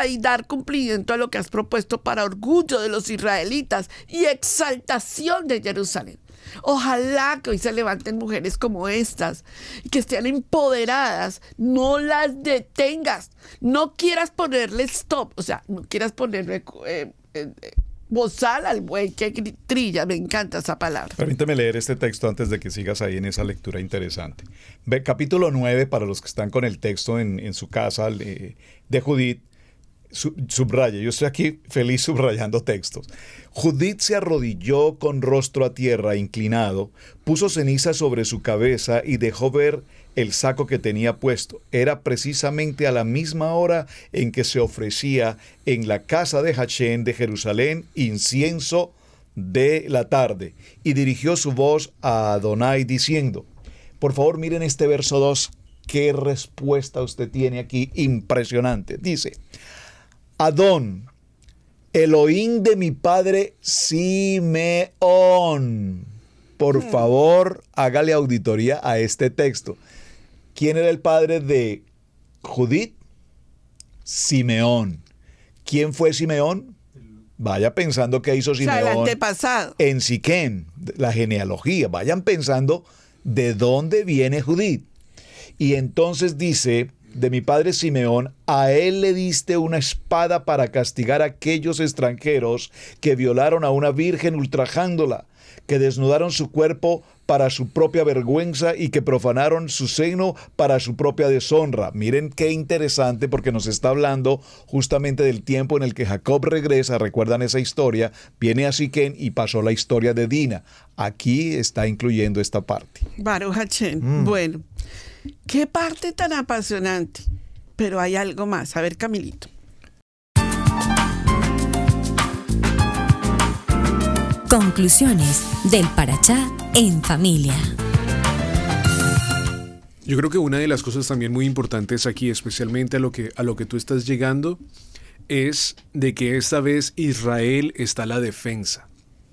y dar cumplimiento a lo que has propuesto para orgullo de los israelitas y exaltación de Jerusalén. Ojalá que hoy se levanten mujeres como estas, que estén empoderadas, no las detengas, no quieras ponerle stop, o sea, no quieras ponerle bozal al buey que trilla, me encanta esa palabra. Permíteme leer este texto antes de que sigas ahí en esa lectura interesante. Capítulo 9, para los que están con el texto en su casa, de Judith. Subraya, yo estoy aquí feliz subrayando textos. Judith se arrodilló con rostro a tierra, inclinado, puso ceniza sobre su cabeza y dejó ver el saco que tenía puesto. Era precisamente a la misma hora en que se ofrecía en la casa de Hashem de Jerusalén incienso de la tarde, y dirigió su voz a Adonai diciendo, por favor miren este verso 2, qué respuesta usted tiene aquí, impresionante. Dice, Adón, Elohim de mi padre Simeón. Por favor, hágale auditoría a este texto. ¿Quién era el padre de Judith? Simeón. ¿Quién fue Simeón? Vaya pensando qué hizo Simeón. O sea, el antepasado. En Siquén, la genealogía. Vayan pensando de dónde viene Judith. Y entonces dice, de mi padre Simeón, a él le diste una espada para castigar a aquellos extranjeros que violaron a una virgen ultrajándola, que desnudaron su cuerpo para su propia vergüenza y que profanaron su seno para su propia deshonra. Miren qué interesante, porque nos está hablando justamente del tiempo en el que Jacob regresa. ¿Recuerdan esa historia? Viene a Siquén y pasó la historia de Dina. Aquí está incluyendo esta parte. Baruch Hashem. Bueno, qué parte tan apasionante. Pero hay algo más. A ver, Camilito. Conclusiones del Parashá en familia. Yo creo que una de las cosas también muy importantes aquí, especialmente a lo que tú estás llegando, es de que esta vez Israel está a la defensa.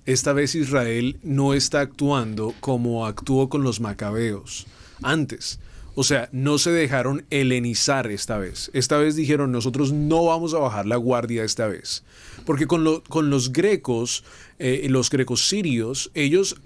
Esta vez Israel no está actuando como actuó con los macabeos antes. O sea, no se dejaron helenizar esta vez. Esta vez dijeron, nosotros no vamos a bajar la guardia esta vez. Porque con los grecos, los grecos sirios, ellos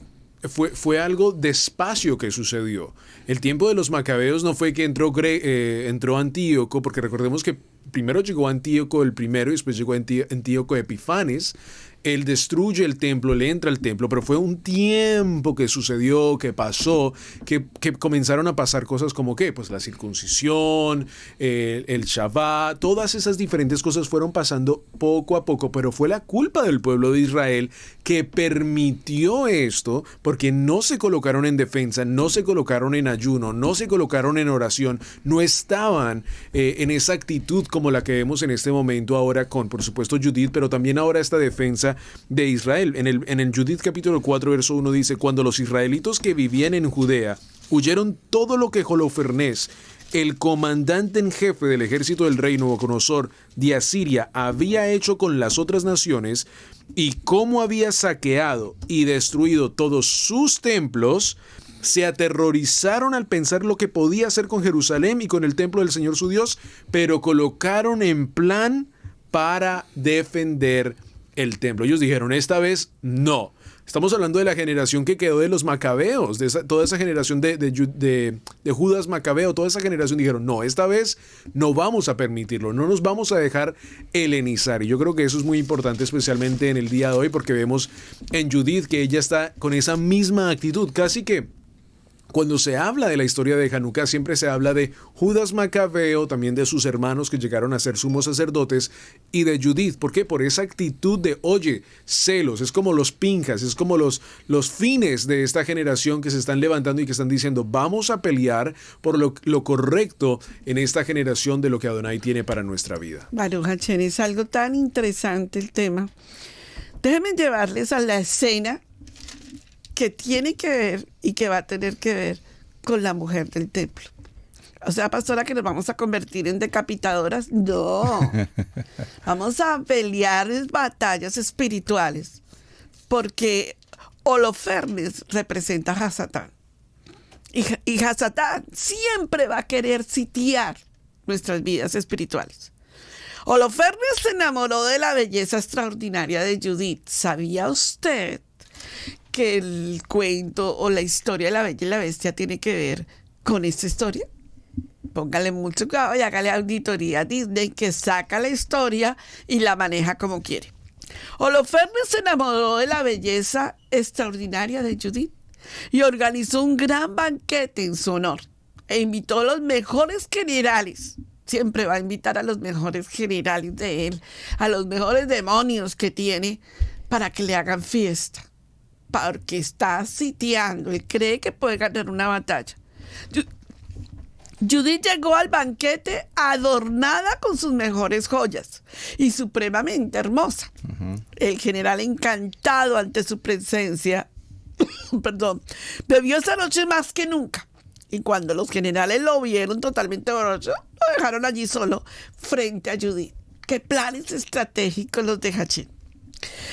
fue algo despacio que sucedió. El tiempo de los macabeos no fue que entró Antíoco, porque recordemos que primero llegó Antíoco el primero y después llegó Antíoco Epifanes. Él destruye el templo, le entra al templo, pero fue un tiempo que sucedió, que pasó, que comenzaron a pasar cosas como ¿qué? Pues la circuncisión, el Shabbat, todas esas diferentes cosas fueron pasando poco a poco, pero fue la culpa del pueblo de Israel que permitió esto, porque no se colocaron en defensa, no se colocaron en ayuno, no se colocaron en oración, no estaban en esa actitud como la que vemos en este momento ahora con, por supuesto, Judith, pero también ahora esta defensa de Israel. En el Judith capítulo 4 verso 1 dice: cuando los israelitos que vivían en Judea huyeron todo lo que Holofernes, el comandante en jefe del ejército del rey Nabucodonosor de Asiria, había hecho con las otras naciones, y cómo había saqueado y destruido todos sus templos, se aterrorizaron al pensar lo que podía hacer con Jerusalén y con el templo del Señor su Dios, pero colocaron en plan para defender el templo. Ellos dijeron, esta vez no. Estamos hablando de la generación que quedó de los macabeos, toda esa generación de Judas Macabeo, toda esa generación dijeron, no, esta vez no vamos a permitirlo, no nos vamos a dejar helenizar. Y yo creo que eso es muy importante, especialmente en el día de hoy, porque vemos en Judith que ella está con esa misma actitud, casi que cuando se habla de la historia de Hanukkah, siempre se habla de Judas Macabeo, también de sus hermanos que llegaron a ser sumos sacerdotes, y de Judith. ¿Por qué? Por esa actitud de, oye, celos, es como los Pinjas, es como los fines de esta generación que se están levantando y que están diciendo, vamos a pelear por lo correcto en esta generación de lo que Adonai tiene para nuestra vida. Baruch Hashem, es algo tan interesante el tema. Déjenme llevarles a la escena que tiene que ver y que va a tener que ver con la mujer del templo. O sea, pastora, que nos vamos a convertir en decapitadoras. No. Vamos a pelear batallas espirituales. Porque Holofernes representa a Hasatán. Y Hasatán siempre va a querer sitiar nuestras vidas espirituales. Holofernes se enamoró de la belleza extraordinaria de Judith. ¿Sabía usted que el cuento o la historia de la Bella y la Bestia tiene que ver con esta historia? Póngale mucho cuidado y hágale auditoría a Disney, que saca la historia y la maneja como quiere. Holofernes se enamoró de la belleza extraordinaria de Judith y organizó un gran banquete en su honor e invitó a los mejores generales. Siempre va a invitar a los mejores generales de él, a los mejores demonios que tiene, para que le hagan fiesta. Porque está sitiando, él cree que puede ganar una batalla. Judith llegó al banquete adornada con sus mejores joyas y supremamente hermosa. El general, encantado ante su presencia, bebió esa noche más que nunca. Y cuando los generales lo vieron totalmente borracho, lo dejaron allí solo frente a Judith. ¿Qué planes estratégicos los de Hashem?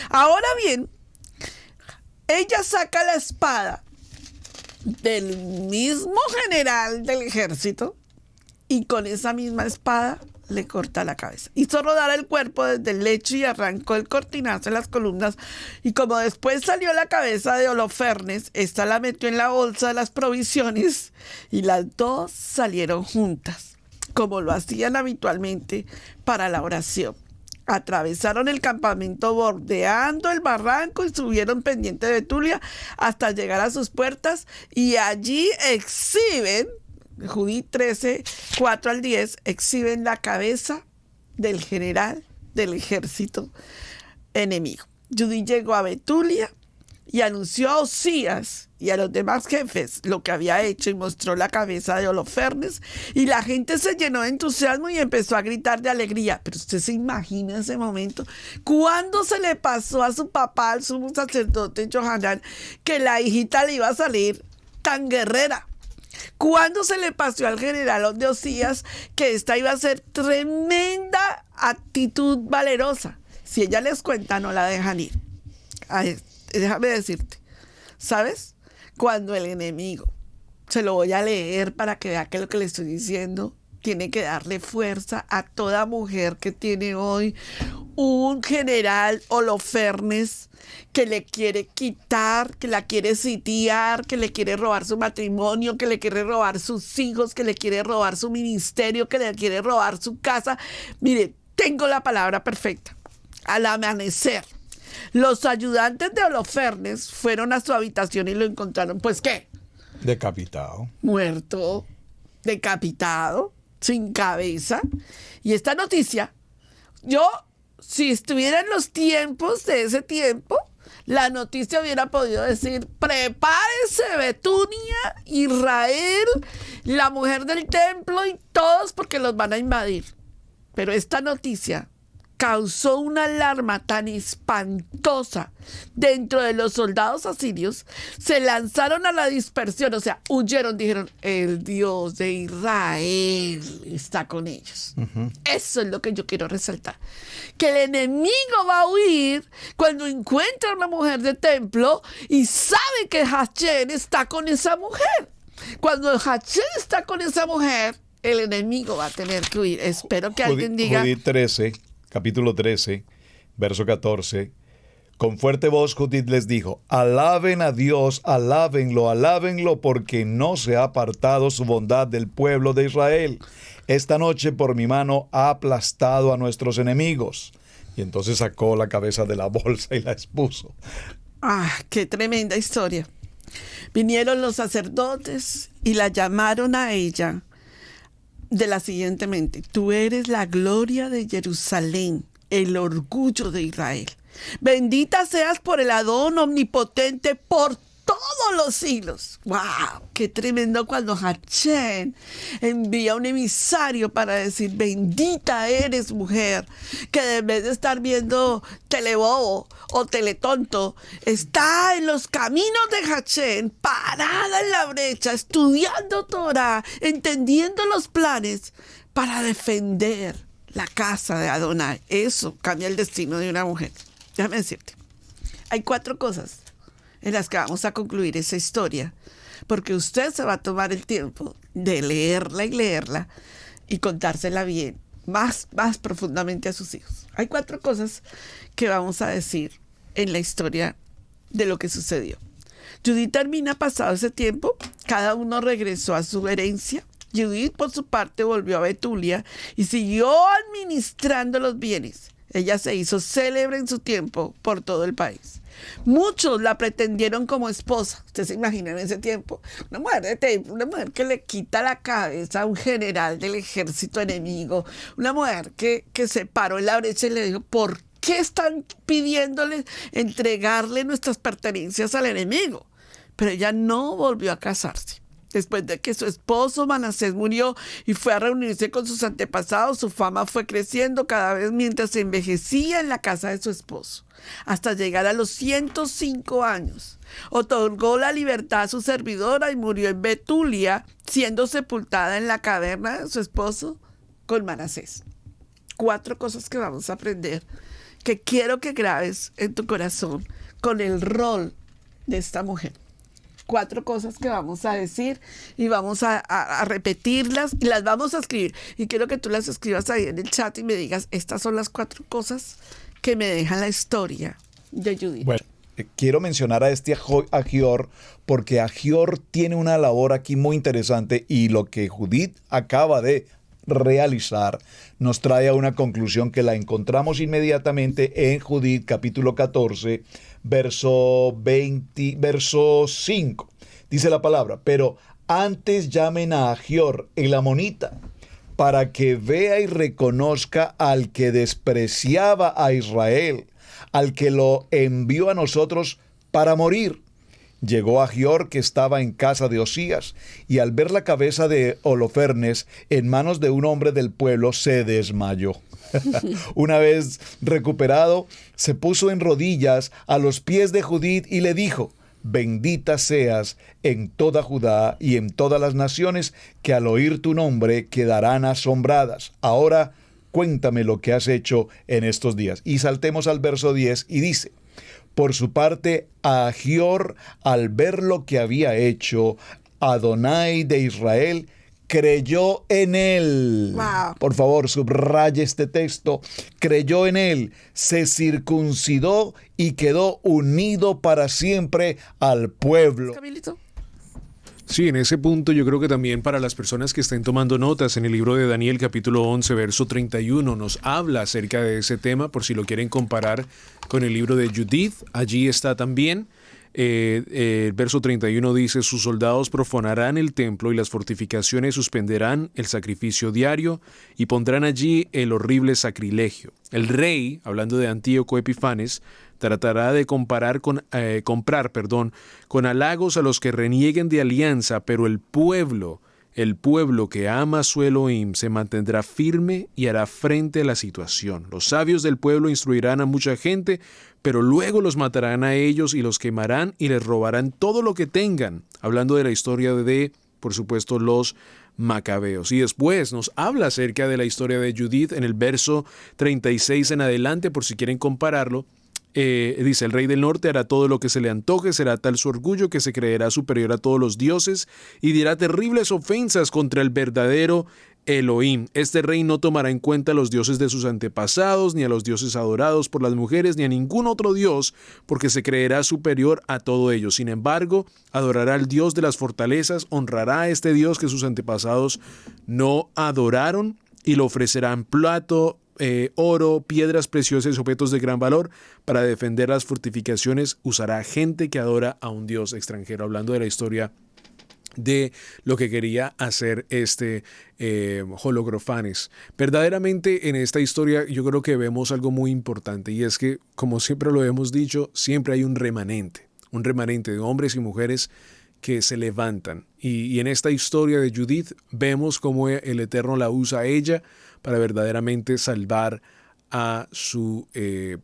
Ahora bien, ella saca la espada del mismo general del ejército y con esa misma espada le corta la cabeza. Hizo rodar el cuerpo desde el lecho y arrancó el cortinazo en las columnas. Y como después salió la cabeza de Holofernes, esta la metió en la bolsa de las provisiones y las dos salieron juntas, como lo hacían habitualmente para la oración. Atravesaron el campamento bordeando el barranco y subieron pendiente de Betulia hasta llegar a sus puertas, y allí exhiben, Judith 13, 4 al 10, exhiben la cabeza del general del ejército enemigo. Judith llegó a Betulia y anunció a Osías y a los demás jefes lo que había hecho, y mostró la cabeza de Holofernes, y la gente se llenó de entusiasmo y empezó a gritar de alegría. Pero usted se imagina ese momento, cuando se le pasó a su papá, al sumo sacerdote Johanán, que la hijita le iba a salir tan guerrera. Cuando se le pasó al general de Osías que esta iba a ser tremenda actitud valerosa. Si ella les cuenta, no la dejan ir. Ay, déjame decirte, ¿sabes? Cuando el enemigo, se lo voy a leer para que vea que lo que le estoy diciendo tiene que darle fuerza a toda mujer que tiene hoy un general Holofernes que le quiere quitar, que la quiere sitiar, que le quiere robar su matrimonio, que le quiere robar sus hijos, que le quiere robar su ministerio, que le quiere robar su casa. Mire, tengo la palabra perfecta. Al amanecer, los ayudantes de Holofernes fueron a su habitación y lo encontraron, pues, ¿qué? Decapitado. Muerto, decapitado, sin cabeza. Y esta noticia, yo, si estuviera en los tiempos de ese tiempo, la noticia hubiera podido decir: prepárese Betulia, Israel, la mujer del templo y todos, porque los van a invadir. Pero esta noticia causó una alarma tan espantosa dentro de los soldados asirios, se lanzaron a la dispersión, o sea, huyeron, dijeron: el Dios de Israel está con ellos. Eso es lo que yo quiero resaltar, que el enemigo va a huir cuando encuentra a una mujer de templo y sabe que Hachén está con esa mujer. Cuando Hachén está con esa mujer, el enemigo va a tener que huir. Espero que alguien diga... Judith 13, capítulo 13, verso 14. Con fuerte voz Judith les dijo: alaben a Dios, alábenlo, alábenlo, porque no se ha apartado su bondad del pueblo de Israel. Esta noche por mi mano ha aplastado a nuestros enemigos. Y entonces sacó la cabeza de la bolsa y la expuso. ¡Ah, qué tremenda historia! Vinieron los sacerdotes y la llamaron a ella de la siguiente mente: tú eres la gloria de Jerusalén, el orgullo de Israel. Bendita seas por el Adón omnipotente por todos los siglos. ¡Wow! ¡Qué tremendo cuando Hachén envía un emisario para decir: bendita eres, mujer, que en vez de estar viendo Telebobo o Teletonto, está en los caminos de Hachén, parada en la brecha, estudiando Torah, entendiendo los planes para defender la casa de Adonai. Eso cambia el destino de una mujer. Déjame decirte, hay 4 cosas en las que vamos a concluir esa historia, porque usted se va a tomar el tiempo de leerla y contársela bien, más profundamente a sus hijos. Hay 4 cosas que vamos a decir en la historia de lo que sucedió. Judith termina pasado ese tiempo, cada uno regresó a su herencia. Judith, por su parte, volvió a Betulia y siguió administrando los bienes. Ella se hizo célebre en su tiempo por todo el país. Muchos la pretendieron como esposa. Usted se imagina en ese tiempo, una mujer de templo, una mujer que le quita la cabeza a un general del ejército enemigo, una mujer que se paró en la brecha y le dijo: ¿por qué están pidiéndole entregarle nuestras pertenencias al enemigo? Pero ella no volvió a casarse. Después de que su esposo Manasés murió y fue a reunirse con sus antepasados, su fama fue creciendo cada vez mientras se envejecía en la casa de su esposo, hasta llegar a los 105 años. Otorgó la libertad a su servidora y murió en Betulia, siendo sepultada en la caverna de su esposo con Manasés. 4 cosas que vamos a aprender, que quiero que grabes en tu corazón con el rol de esta mujer. 4 cosas que vamos a decir y vamos a repetirlas y las vamos a escribir. Y quiero que tú las escribas ahí en el chat y me digas: estas son las 4 cosas que me dejan la historia de Judith. Bueno, quiero mencionar a este Agior, porque Agior tiene una labor aquí muy interesante, y lo que Judith acaba de realizar, nos trae a una conclusión que la encontramos inmediatamente en Judith capítulo 14, verso 5. Dice la palabra: pero antes llamen a Ahior el amonita, para que vea y reconozca al que despreciaba a Israel, al que lo envió a nosotros para morir. Llegó Ahior, que estaba en casa de Osías, y al ver la cabeza de Holofernes en manos de un hombre del pueblo, se desmayó. Una vez recuperado, se puso en rodillas a los pies de Judith y le dijo: bendita seas en toda Judá y en todas las naciones que al oír tu nombre quedarán asombradas. Ahora cuéntame lo que has hecho en estos días. Y saltemos al verso 10 y dice: por su parte, Ahior, al ver lo que había hecho Adonai de Israel, creyó en él. Wow. Por favor, subraye este texto. Creyó en él, se circuncidó y quedó unido para siempre al pueblo. Camilito. Sí, en ese punto yo creo que también para las personas que estén tomando notas, en el libro de Daniel capítulo 11 verso 31 nos habla acerca de ese tema, por si lo quieren comparar con el libro de Judith. Allí está también. El verso 31 dice: sus soldados profanarán el templo y las fortificaciones suspenderán el sacrificio diario y pondrán allí el horrible sacrilegio. El rey, hablando de Antíoco Epifanes, tratará de comprar con halagos a los que renieguen de alianza, pero el pueblo que ama a su Elohim se mantendrá firme y hará frente a la situación. Los sabios del pueblo instruirán a mucha gente, pero luego los matarán a ellos y los quemarán y les robarán todo lo que tengan. Hablando de la historia de, por supuesto, los Macabeos. Y después nos habla acerca de la historia de Judith en el verso 36 en adelante, por si quieren compararlo. Dice: el rey del norte hará todo lo que se le antoje, será tal su orgullo que se creerá superior a todos los dioses y dirá terribles ofensas contra el verdadero Elohim. Este rey no tomará en cuenta a los dioses de sus antepasados, ni a los dioses adorados por las mujeres, ni a ningún otro dios, porque se creerá superior a todo ello. Sin embargo, adorará al Dios de las fortalezas, honrará a este Dios que sus antepasados no adoraron, y le ofrecerán plato, oro, piedras preciosas y objetos de gran valor. Para defender las fortificaciones usará gente que adora a un dios extranjero. Hablando de la historia de lo que quería hacer este Holofernes. Verdaderamente en esta historia yo creo que vemos algo muy importante, y es que, como siempre lo hemos dicho, siempre hay un remanente de hombres y mujeres que se levantan. Y en esta historia de Judith vemos cómo el Eterno la usa a ella para verdaderamente salvar a su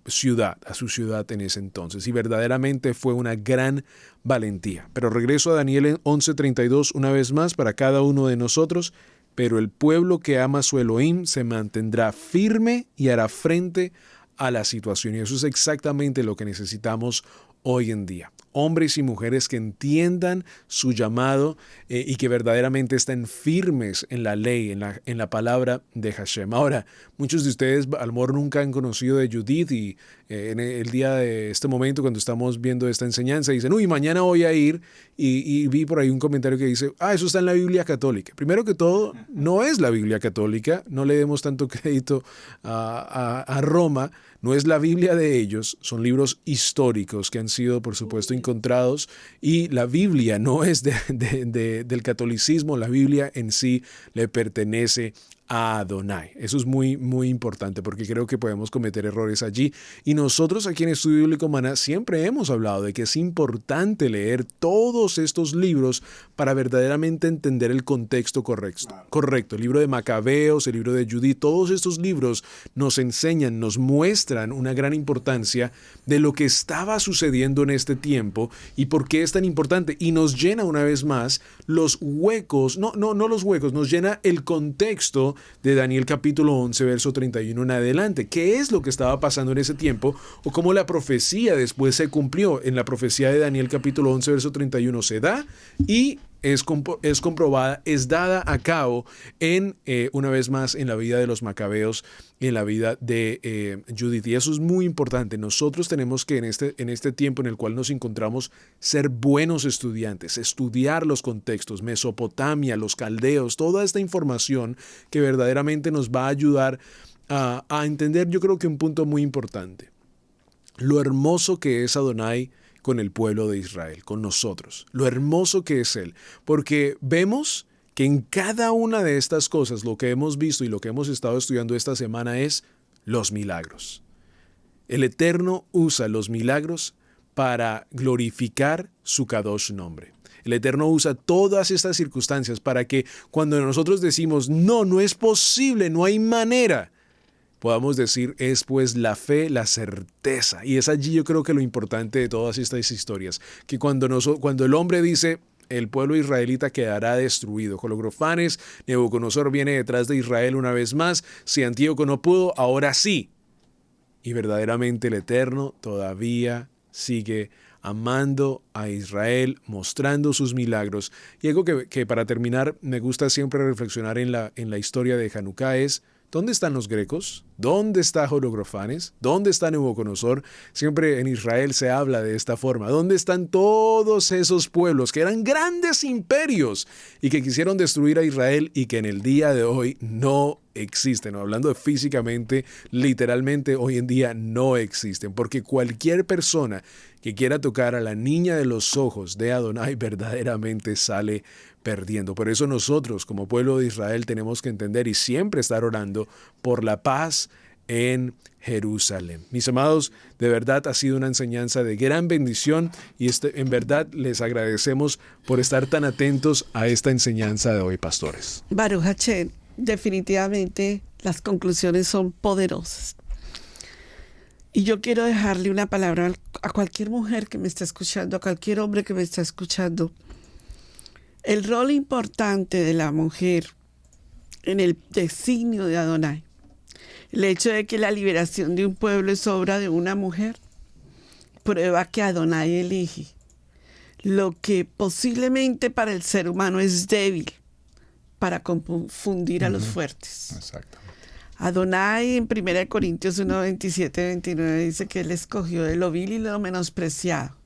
ciudad en ese entonces. Y verdaderamente fue una gran valentía. Pero regreso a Daniel en 11:32 una vez más para cada uno de nosotros. Pero el pueblo que ama a su Elohim se mantendrá firme y hará frente a la situación. Y eso es exactamente lo que necesitamos hoy en día. Hombres y mujeres que entiendan su llamado y que verdaderamente estén firmes en la ley, en la palabra de Hashem. Ahora, muchos de ustedes a lo mejor nunca han conocido de Judith, y en el día de este momento, cuando estamos viendo esta enseñanza, dicen: uy, mañana voy a ir, y vi por ahí un comentario que dice: eso está en la Biblia católica. Primero que todo, no es la Biblia católica, no le demos tanto crédito a Roma. No es la Biblia de ellos, son libros históricos que han sido, por supuesto, encontrados, y la Biblia no es del catolicismo. La Biblia en sí le pertenece a Adonai. Eso es muy, muy importante, porque creo que podemos cometer errores allí. Y nosotros aquí en Estudio Bíblico Maná siempre hemos hablado de que es importante leer todos estos libros para verdaderamente entender el contexto correcto. El libro de Macabeos, el libro de Judith, todos estos libros nos enseñan, nos muestran una gran importancia de lo que estaba sucediendo en este tiempo y por qué es tan importante. Y nos llena una vez más los huecos, no los huecos, nos llena el contexto de Daniel capítulo 11, verso 31 en adelante. ¿Qué es lo que estaba pasando en ese tiempo? O cómo la profecía después se cumplió. En la profecía de Daniel capítulo 11, verso 31 se da, y es comprobada, es dada a cabo una vez más en la vida de los macabeos, en la vida de Judith. Y eso es muy importante. Nosotros tenemos que en este tiempo en el cual nos encontramos ser buenos estudiantes, estudiar los contextos, Mesopotamia, los caldeos, toda esta información que verdaderamente nos va a ayudar a entender, yo creo que un punto muy importante. Lo hermoso que es Adonai con el pueblo de Israel, con nosotros. Lo hermoso que es Él. Porque vemos que en cada una de estas cosas, lo que hemos visto y lo que hemos estado estudiando esta semana es los milagros. El Eterno usa los milagros para glorificar su Kadosh nombre. El Eterno usa todas estas circunstancias para que cuando nosotros decimos, no es posible, no hay manera, podamos decir, es pues la fe, la certeza. Y es allí yo creo que lo importante de todas estas historias, que cuando el hombre dice, el pueblo israelita quedará destruido. Hologrofanes, Nabucodonosor viene detrás de Israel una vez más. Si Antíoco no pudo, ahora sí. Y verdaderamente el Eterno todavía sigue amando a Israel, mostrando sus milagros. Y algo que para terminar me gusta siempre reflexionar en la historia de Hanukkah es, ¿dónde están los grecos? ¿Dónde está Hologrofanes? ¿Dónde está Nabucodonosor? Siempre en Israel se habla de esta forma. ¿Dónde están todos esos pueblos que eran grandes imperios y que quisieron destruir a Israel y que en el día de hoy no existen? Hablando físicamente, literalmente hoy en día no existen, porque cualquier persona que quiera tocar a la niña de los ojos de Adonai verdaderamente sale perdiendo. Por eso nosotros como pueblo de Israel tenemos que entender y siempre estar orando por la paz en Jerusalén. Mis amados, de verdad ha sido una enseñanza de gran bendición y en verdad les agradecemos por estar tan atentos a esta enseñanza de hoy, pastores. Baruch Hashem, definitivamente las conclusiones son poderosas. Y yo quiero dejarle una palabra a cualquier mujer que me está escuchando, a cualquier hombre que me está escuchando. El rol importante de la mujer en el designio de Adonai, el hecho de que la liberación de un pueblo es obra de una mujer, prueba que Adonai elige lo que posiblemente para el ser humano es débil para confundir a los fuertes. Exactamente. Adonai en 1 Corintios 1, 27, 29 dice que Él escogió de lo vil y lo menospreciado.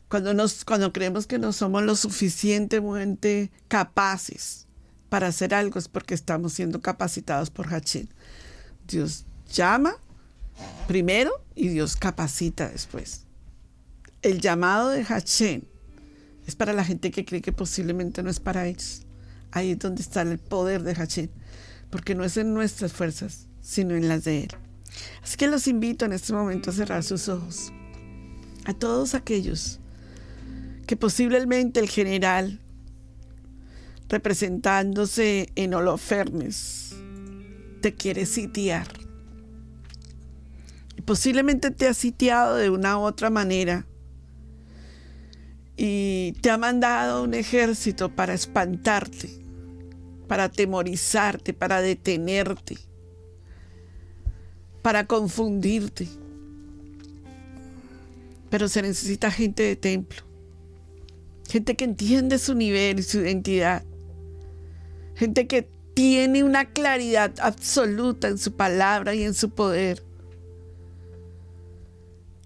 Cuando creemos que no somos lo suficientemente capaces para hacer algo es porque estamos siendo capacitados por Hashem. Dios llama primero y Dios capacita después. El llamado de Hashem es para la gente que cree que posiblemente no es para ellos. Ahí es donde está el poder de Hashem, porque no es en nuestras fuerzas, sino en las de Él. Así que los invito en este momento a cerrar sus ojos. A todos aquellos que posiblemente el general, representándose en Holofernes, te quiere sitiar. Y posiblemente te ha sitiado de una u otra manera y te ha mandado un ejército para espantarte, para atemorizarte, para detenerte, para confundirte. Pero se necesita gente de templo, gente que entiende su nivel y su identidad, gente que tiene una claridad absoluta en su palabra y en su poder,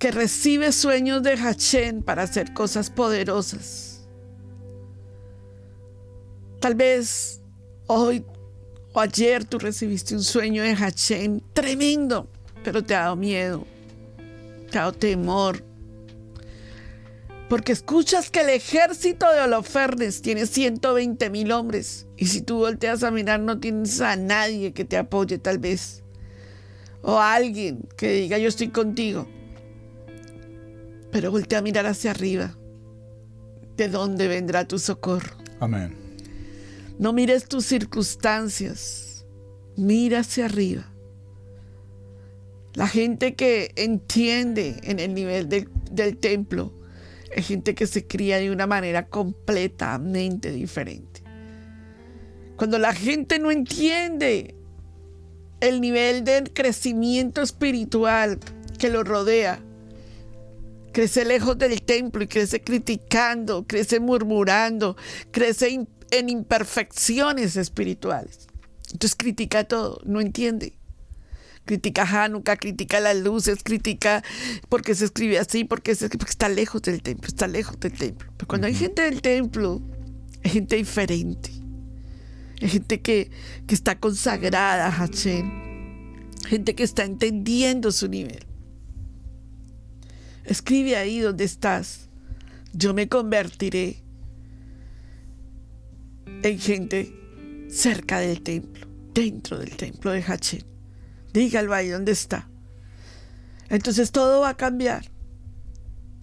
que recibe sueños de Hashem para hacer cosas poderosas. Tal vez hoy o ayer tú recibiste un sueño de Hashem tremendo, pero te ha dado miedo, te ha dado temor, porque escuchas que el ejército de Holofernes tiene 120,000 hombres y si tú volteas a mirar no tienes a nadie que te apoye tal vez, o a alguien que diga yo estoy contigo. Pero voltea a mirar hacia arriba. ¿De dónde vendrá tu socorro? Amén. No mires tus circunstancias. Mira hacia arriba. La gente que entiende en el nivel del templo es gente que se cría de una manera completamente diferente. Cuando la gente no entiende el nivel del crecimiento espiritual que lo rodea, crece lejos del templo y crece criticando, crece murmurando, crece en imperfecciones espirituales. Entonces critica todo, no entiende. Critica Hanukkah, critica las luces, critica por qué se escribe así, porque está lejos del templo, está lejos del templo. Pero cuando hay gente del templo, hay gente diferente. Hay gente que está consagrada a Hashem. Gente que está entendiendo su nivel. Escribe ahí donde estás. Yo me convertiré en gente cerca del templo, dentro del templo de Hashem. Dígalo ahí donde está. Entonces todo va a cambiar.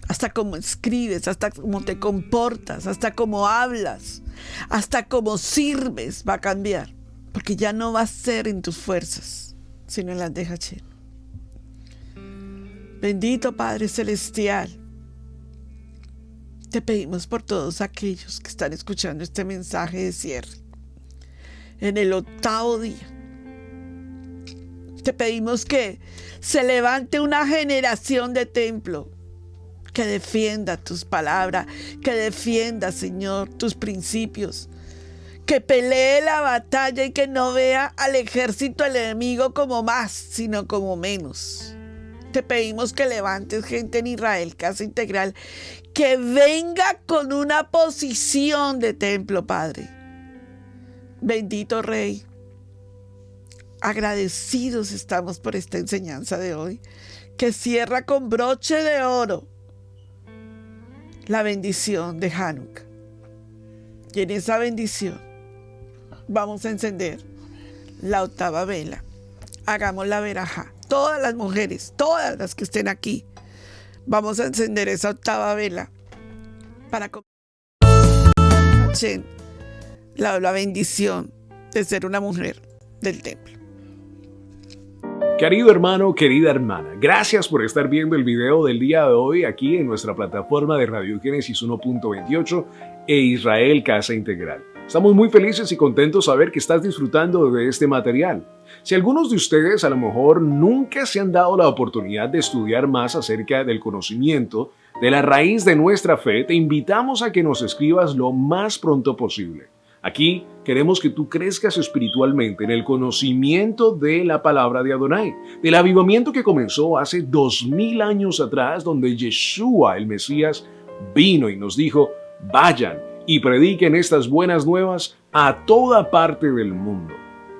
Hasta cómo escribes, hasta cómo te comportas, hasta cómo hablas, hasta cómo sirves va a cambiar. Porque ya no va a ser en tus fuerzas, sino en las de Hashem. Bendito Padre Celestial, te pedimos por todos aquellos que están escuchando este mensaje de cierre. En el 8º día, te pedimos que se levante una generación de templo que defienda tus palabras, que defienda, Señor, tus principios, que pelee la batalla y que no vea al ejército del enemigo como más, sino como menos. Te pedimos que levantes gente en Israel, Casa Integral, que venga con una posición de templo, Padre. Bendito Rey, agradecidos estamos por esta enseñanza de hoy, que cierra con broche de oro la bendición de Hanukkah. Y en esa bendición vamos a encender la 8ª vela. Hagamos la verajá. Todas las mujeres, todas las que estén aquí, vamos a encender esa 8ª vela para la bendición de ser una mujer del templo. Querido hermano, querida hermana, gracias por estar viendo el video del día de hoy aquí en nuestra plataforma de Radio Génesis 1.28 e Israel Casa Integral. Estamos muy felices y contentos de saber que estás disfrutando de este material. Si algunos de ustedes a lo mejor nunca se han dado la oportunidad de estudiar más acerca del conocimiento de la raíz de nuestra fe, te invitamos a que nos escribas lo más pronto posible. Aquí queremos que tú crezcas espiritualmente en el conocimiento de la palabra de Adonai, del avivamiento que comenzó hace 2000 años atrás, donde Yeshua, el Mesías, vino y nos dijo: vayan y prediquen estas buenas nuevas a toda parte del mundo.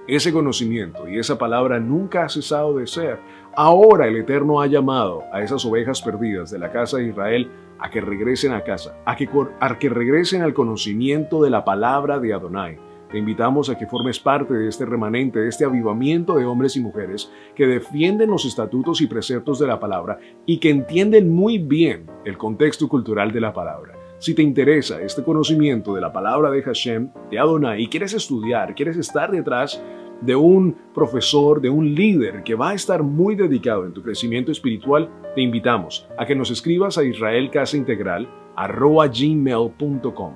Ese conocimiento y esa palabra nunca ha cesado de ser. Ahora el Eterno ha llamado a esas ovejas perdidas de la casa de Israel a que regresen a casa, a que regresen al conocimiento de la palabra de Adonai. Te invitamos a que formes parte de este remanente, de este avivamiento de hombres y mujeres que defienden los estatutos y preceptos de la palabra y que entienden muy bien el contexto cultural de la palabra. Si te interesa este conocimiento de la palabra de Hashem, de Adonai, y quieres estudiar, quieres estar detrás de un profesor, de un líder que va a estar muy dedicado en tu crecimiento espiritual, te invitamos a que nos escribas a israelcasaintegral@gmail.com.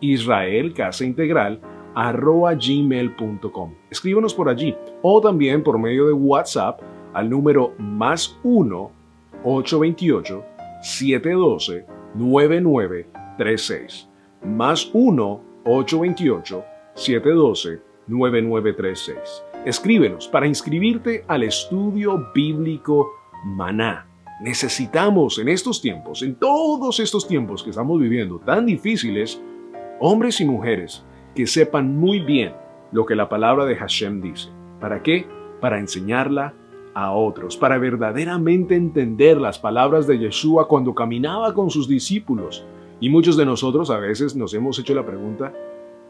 israelcasaintegral@gmail.com. Escríbanos por allí o también por medio de WhatsApp al número +1 828 712 9936. +1 828 712 9936. Escríbenos para inscribirte al estudio bíblico Maná. Necesitamos en estos tiempos, en todos estos tiempos que estamos viviendo tan difíciles, hombres y mujeres que sepan muy bien lo que la palabra de Hashem dice. ¿Para qué? Para enseñarla a otros, para verdaderamente entender las palabras de Yeshua cuando caminaba con sus discípulos. Y muchos de nosotros a veces nos hemos hecho la pregunta: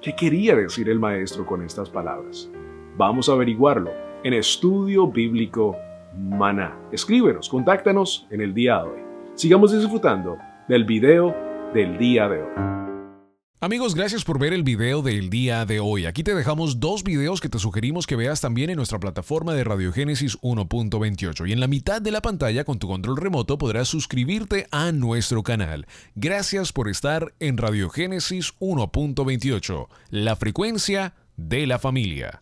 ¿qué quería decir el maestro con estas palabras? Vamos a averiguarlo en Estudio Bíblico Maná. Escríbenos, contáctanos en el día de hoy. Sigamos disfrutando del video del día de hoy. Amigos, gracias por ver el video del día de hoy. Aquí te dejamos 2 videos que te sugerimos que veas también en nuestra plataforma de Radio Génesis 1.28. Y en la mitad de la pantalla, con tu control remoto, podrás suscribirte a nuestro canal. Gracias por estar en Radio Génesis 1.28, la frecuencia de la familia.